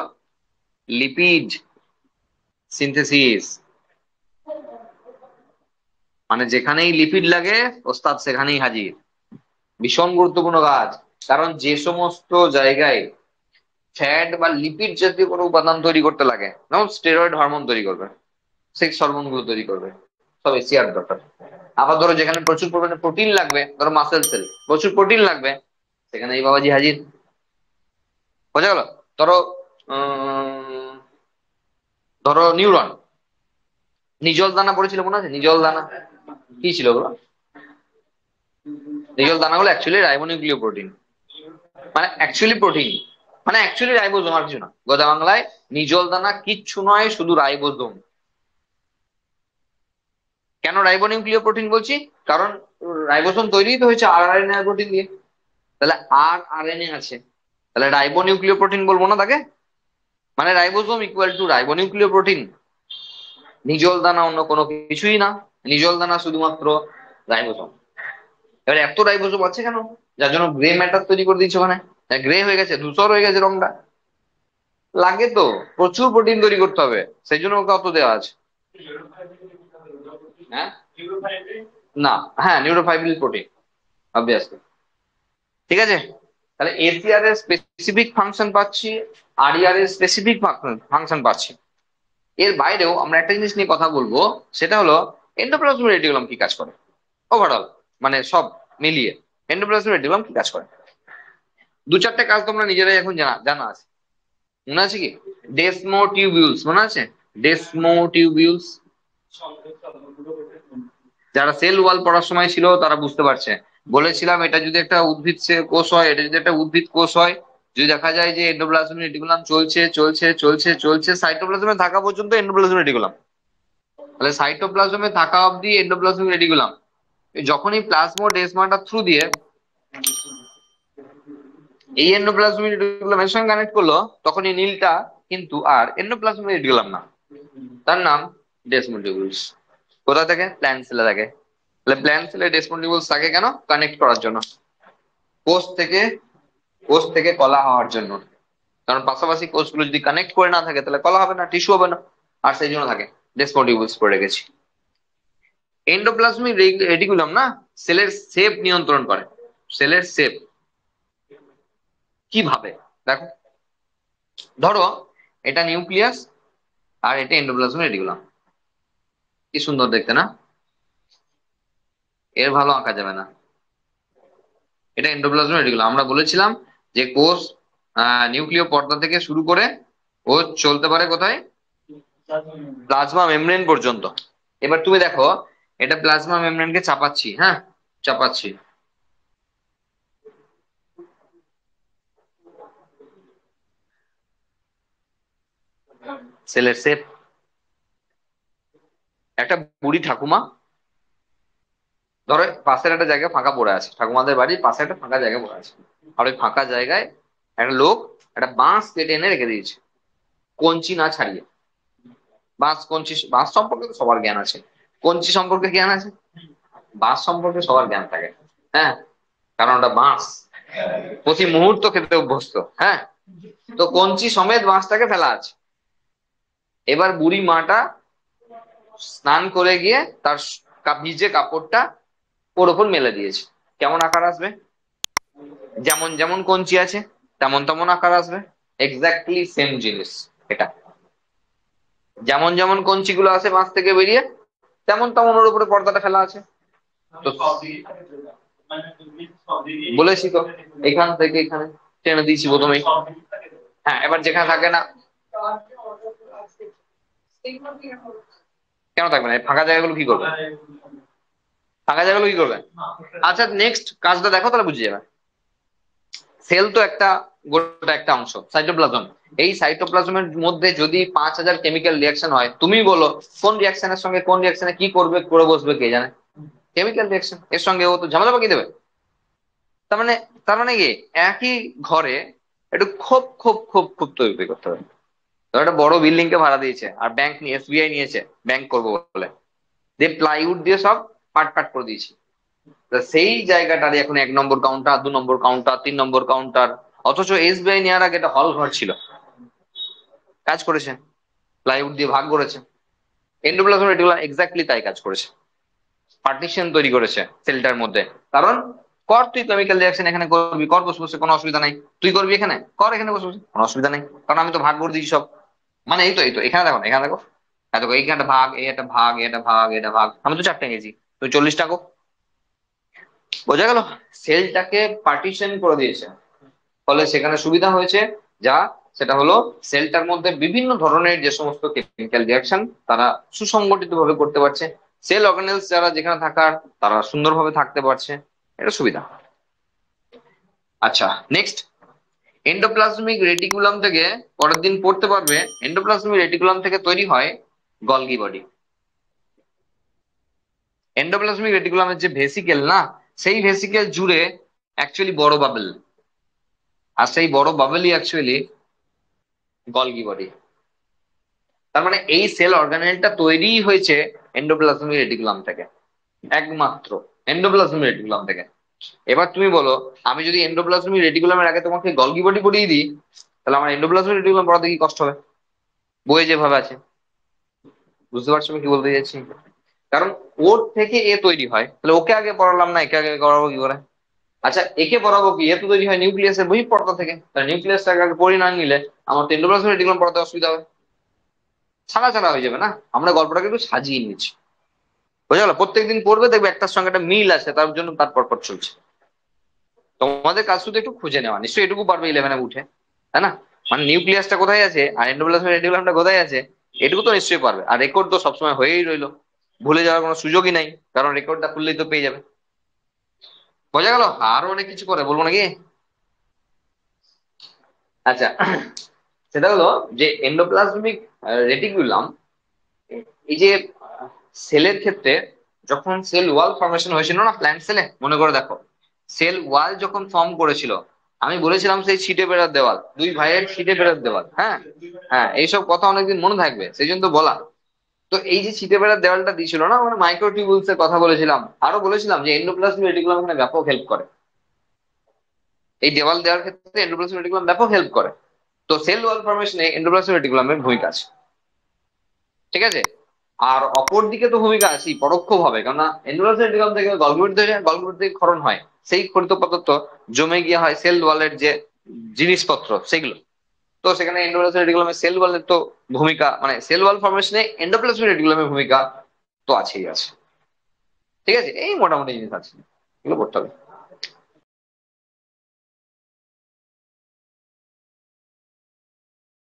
লিপিড সিনথেসিস। মানে যেখানেই লিপিড লাগে, ওস্তাদ সেখানেই হাজির। ভীষণ গুরুত্বপূর্ণ কাজ। কারণ যে সমস্ত জায়গায় ফ্যাট বা লিপিড জাতীয় কোনো উপাদান তৈরি করতে লাগে, যেমন স্টেরয়েড হরমোন তৈরি করবে, সেক্স হরমোন গুলো তৈরি করবে, সব এসিআর দরকার। আবার ধরো যেখানে প্রচুর পরিমাণে প্রোটিন লাগবে, ধরো মাসেল সেল, প্রচুর প্রোটিন লাগবে, সেখানে এই বাবাজি হাজির। বোঝা গেল? ধরো উম, ধরো নিউরন, নিজল দানা পড়েছিল মনে আছে? নিজল দানা কি ছিল ওগুলো? নিজল দানা হলো অ্যাকচুয়ালি রাইবোনিউক্লিয় প্রোটিন, মানে অ্যাকচুয়ালি প্রোটিন, মানে অ্যাকচুয়ালি রাইবোজোম, আর কিছু না। গোদা বাংলায় নিজল দানা কিচ্ছু নয়, শুধু রাইবোজোম। কেন রাইবোনিউক্লিয় প্রোটিন বলছি? কারণ রাইবোজোম তৈরি তো হয়েছে RNA প্রোটিন দিয়ে, তাহলে RNA আছে, তাহলে রাইবোনিউক্লিয় প্রোটিন বলবো না তাকে? মানে রাইবোজোম ইকুয়াল টু রাইবোনিউক্লিয় প্রোটিন। নিজল দানা অন্য কোনো কিছুই না, নিজল দানা শুধুমাত্র রাইবোজোম। এবার এত রাইবোজোম আছে কেন? যার জন্য গ্রে ম্যাটার তৈরি করে দিচ্ছে ওখানে, গ্রে হয়ে গেছে, ধূসর হয়ে গেছে রংটা। লাগে তো, প্রচুর প্রোটিন তৈরি করতে হবে, সেই জন্য ওকে অত দেওয়া আছে। হ্যাঁ, না, হ্যাঁ নিউরোফাইব্রিল প্রোটিন অবভিয়াসলি। ঠিক আছে, তাহলে এসিআর এর স্পেসিফিক ফাংশন পাচ্ছি, আরইআর এর স্পেসিফিক ফাংশন পাচ্ছি। এর বাইরেও আমরা একটা জিনিস নিয়ে কথা বলবো, সেটা হলো এন্ডোপ্লাজমিক রেটিকুলাম কি কাজ করে ওভারঅল, মানে সব মিলিয়ে এন্ডোপ্লাজমিক রেটিকুলাম কি কাজ করে। দু চারটে কাজ তোমরা নিজেরাই এখন জানা জানা আছে, মনে আছে কি? ডেসমোটিউবিউলস মনে আছে? ডেসমোটিউবিউলস, যারা সেল ওয়াল পড়ার সময় ছিল তারা বুঝতে পারছে। বলেছিলাম এটা যদি একটা উদ্ভিদ কোষ হয়, এটা যদি একটা উদ্ভিদ কোষ হয়, যদি দেখা যায় যে এন্ডোপ্লাজমিক রেটিকুলাম চলছে চলছে চলছে চলছে, সাইটোপ্লাজমে থাকা পর্যন্ত এন্ডোপ্লাজমিক রেটিকুলাম, তাহলে সাইটোপ্লাজমে থাকা অবধি এন্ডোপ্লাজমিক রেটিকুলাম। যখনই প্লাজমোডেসমাটা থ্রু দিয়ে এই এন্ডোপ্লাজমিক রেটিকুলামের সঙ্গে কানেক্ট করলো, তখন এই নীলটা কিন্তু আর এন্ডোপ্লাজমিক রেটিকুলাম না, তার নাম ডেসমোটিউবুলস। কোথা থেকে? প্ল্যান্ট সেলে থাকে। তাহলে প্ল্যান্ট সেলে ডেসমোটিউবুলস থাকে কেন? কানেক্ট করার জন্য, কোষ থেকে, কোষ থেকে কলা হওয়ার জন্য। কারণ পাশাপাশি কোষগুলো যদি কানেক্ট করে না থাকে তাহলে কলা হবে না, টিস্যু হবে না, আর সেই জন্য থাকে ডেসমোটিউবুলস করে রেখেছি। এন্ডোপ্লাজমিক রেটিকুলাম না সেলের শেপ নিয়ন্ত্রণ করে। সেলের শেপ কিভাবে? দেখো, ধরো এটা নিউক্লিয়াস আর এটা এন্ডোপ্লাজমিক রেটিকুলাম, কি সুন্দর দেখতে না? এর ভালো আঁকা যাবে না। এটা এন্ডোপ্লাজমিক রেটিকুলাম, আমরা বলেছিলাম যে কোষ নিউক্লিয় পর্দা থেকে শুরু করে ও চলতে পারে কোথায়? প্লাজমা মেমব্রেন পর্যন্ত। এবার তুমি দেখো, এটা প্লাজমা মেমব্রেনকে চাপাচ্ছি, হ্যাঁ চাপাচ্ছি, সেলের শেপ। একটা বুড়ি ঠাকুমা, ধরো পাশের একটা জায়গায় ফাঁকা পড়ে আছে, ঠাকুমাদের বাড়ির পাশে একটা ফাঁকা জায়গা পড়ে আছে, আর ওই ফাঁকা জায়গায় একটা লোক একটা বাঁশ কেটে এনে রেখে দিয়েছে, কঞ্চি না ছাড়িয়ে। বাঁশ কঞ্চি, বাঁশ সম্পর্কে তো সবার জ্ঞান আছে, কঞ্চি সম্পর্কে জ্ঞান আছে? বাঁশ সম্পর্কে সবার জ্ঞান থাকে, হ্যাঁ, কারণ ওটা বাঁশ, প্রতি মুহূর্ত খেতে অভ্যস্ত, হ্যাঁ। তো কঞ্চি সমেত বাঁশটাকে ফেলা আছে। এবার বুড়ি মাটা স্নান করে গিয়ে তার ভিজে কাপড়টা ওর ওপর মেলে দিয়েছে। কেমন আকার আসবে? যেমন যেমন কঞ্চি আছে তেমন তেমন আকার আসবে, এক্স্যাক্টলি সেম জিনিস এটা। যেমন যেমন কঞ্চিগুলো আছে বাঁশ থেকে বেরিয়ে, তেমন তেমন ওর উপরে পর্দাটা ফেলা আছে। তো বলেছি তো, এখান থেকে এখানে টেনে দিয়েছি প্রথমেই। হ্যাঁ, এবার যেখানে থাকে না, কেন থাকবে না? এই ফাঁকা জায়গাগুলো কি করবে? ফাঁকা জায়গাগুলো কি করবে? আচ্ছা, নেক্সট কাজটা দেখো, তাহলে বুঝে যাবে। সেল তো একটা, গোটা একটা অংশ সাইটোপ্লাজম। এই সাইটোপ্লাজমের মধ্যে যদি 5,000 কেমিক্যাল রিয়াকশন হয়, তুমি বলো কোন রিয়াকশনের সঙ্গে কোন রিয়াকশনে কি করবে, করে বসবে কে জানে? কেমিক্যাল রিয়াকশন, এর সঙ্গে ও তো ঝামেলা পাকিয়ে দেবে। তার মানে, তার মানে কি, একই ঘরে একটু খুব খুব খুব খুব তৈরি করতে হবে। ধর একটা বড় বিল্ডিং কে ভাড়া দিয়েছে, আর ব্যাংক নিয়ে, এসবিআই নিয়েছে ব্যাংক করবো বলে, দিয়ে প্লাইউড দিয়ে সব পাট পাট করে দিয়েছি। তা সেই জায়গাটার এখন 1 নম্বর কাউন্টার, 2 নম্বর কাউন্টার, 3 নম্বর কাউন্টার, অথচ এসবিআই নেওয়ার আগে এটা হল ঘর ছিল, কাজ করেছে, প্লাইউড দিয়ে ভাগ করেছে। এন্ডোপ্লাজমিক রেটিকুলাম এক্স্যাক্টলি তাই কাজ করেছে, পার্টিশন তৈরি করেছে সেলটার মধ্যে। কারণ কর, তুই কেমিক্যাল রিয়াকশন এখানে করবি, কর বসে বসে, কোনো অসুবিধা নাই। তুই করবি এখানে, কর এখানে বসে বসে, কোনো অসুবিধা নেই, কারণ আমি তো ভাগ করে দিয়েছি সব। মানে এই তো এখানে দেখো, এখানে দেখো, দেখো এইখানে একটা ভাগ, এই একটা ভাগ, এটা ভাগ, এটা ভাগ, আমি তো 4টে নিয়েছি, তো 40 টাকা। বোঝা গেল? সেলটাকে পার্টিশন করে দিয়েছে, ফলে সেখানে সুবিধা হয়েছে যা, সেটা হলো সেলটার মধ্যে বিভিন্ন ধরনের যে সমস্ত কেমিক্যাল রিয়াকশন তারা সুসংগঠিত ভাবে করতে পারছে। সেল অর্গানেলস যারা যেখানে থাকার, তারা সুন্দরভাবে থাকতে পারছে। এটা সুবিধা। আচ্ছা, নেক্সট, এন্ডোপ্লাজমিক রেটিকুলাম থেকে, পরের দিন পড়তে পারবে, এন্ডোপ্লাজমিক রেটিকুলাম থেকে তৈরি হয় গলগি বডি। এন্ডোপ্লাজমিক রেটিকুলামের যে ভেসিকেল না, সেই ভেসিকেল জুড়ে অ্যাকচুয়ালি বড় বাবেল, আর সেই বড় বাবেলই অ্যাকচুয়ালি গলগি বডি। তার মানে এই সেল অর্গানেলটা তৈরি হয়েছে এন্ডোপ্লাজমিক রেটিকুলাম থেকে, একমাত্র এন্ডোপ্লাজমিক রেটিকুলাম থেকে। এবার তুমি বলো, আমি যদি এন্ডোপ্লাজমিক রেটিকুলামের আগে তোমাকে গলগি বডি পড়িয়ে দিই, তাহলে আমার এন্ডোপ্লাজমিক রেটিকুলাম পড়াতে কি কষ্ট হবে? বইয়ে যেভাবে আছে। বুঝতে পারছো আমি কি বলতে চাইছি? কারণ ওর থেকে এ তৈরি হয়, তাহলে ওকে আগে পড়ালাম না, একে আগে করাবো কি করে? আচ্ছা, একে পড়াবো কি, এ তো তৈরি হয় নিউক্লিয়াসের বহিঃপর্দা থেকে, তাহলে নিউক্লিয়াসটাকে আগে পড়ি না নিলে আমার তো এন্ডোপ্লাজমিক রেটিকুলাম পড়াতে অসুবিধা হবে, ছাড়া ছাড়া হয়ে যাবে না। আমরা গল্পটাকে একটু সাজিয়ে নিচ্ছি। বোঝা গেল? প্রত্যেকদিন পড়বে, দেখবে একটার সঙ্গে একটা মিল আছে, তার জন্য তার পরপর চলছে। তোমাদের কাজ শুধু একটু খুঁজে নেওয়া, নিশ্চয়ই এটুকু পারবে 11-এ উঠে, তাই না? মানে নিউক্লিয়াসটা কোথায় আছে আর এন্ডোপ্লাজমিক রেটিকুলামটা কোথায় আছে, এটুকু তো নিশ্চয়ই পারবে। আর রেকর্ড তো সবসময় হয়েই রইলো, ভুলে যাওয়ার কোনো সুযোগই নাই, কারণ রেকর্ডটা খুললেই তো পেয়ে যাবে। বোঝা গেল? আরো অনেক কিছু করে বলবো নাকি? আচ্ছা, সেটা হলো যে এন্ডোপ্লাজমিক রেটিকুলাম, এই যে সেলের ক্ষেত্রে, যখন সেল ওয়াল ফর্মেশন হয়েছিল না প্ল্যান্ট সেলে, মনে করে দেখো, সেল ওয়াল যখন ফর্ম করেছিল, আমি বলেছিলাম সেই ছিটে বেড়ার দেওয়াল, দুই ভাইয়ের ছিটে বেড়ার দেওয়াল, হ্যাঁ। হ্যাঁ, এইসব কথা অনেকদিন মনে থাকবে, সেই জন্য তো বলা। তো এই যে ছিটে বেড়ার দেওয়ালটা দিয়েছিল না, মানে মাইক্রোটিউবুলস এর কথা বলেছিলাম, আরো বলেছিলাম যে এন্ডোপ্লাজমিক রেটিকুলাম এখানে ব্যাপক হেল্প করে, এই দেওয়াল দেওয়ার ক্ষেত্রে এন্ডোপ্লাজমিক রেটিকুলাম ব্যাপক হেল্প করে। তো সেল ওয়াল ফর্মেশনে এন্ডোপ্লাজমিক রেটিকুলামের ভূমিকা আছে, ঠিক আছে। আর অপর দিকে তো ভূমিকা আছে পরোক্ষ ভাবে, কেননা এন্ডোপ্লাজমিক রেটিকুলাম থেকে গলগিবট থেকে ক্ষরণ হয়, সেই ক্ষরিত পদার্থ জমে গিয়ে হয় সেল ওয়ালের যে জিনিসপত্র সেগুলো। তো সেখানে এন্ডোপ্লাজমিক রেটিকুলামের সেল ওয়ালের তো ভূমিকা, মানে সেল ওয়াল ফর্মেশনে এন্ডোপ্লাজমিক রেটিকুলামের ভূমিকা তো আছেই আছে। ঠিক আছে, এই মোটামুটি জিনিস আছে, এগুলো পড়তে হবে।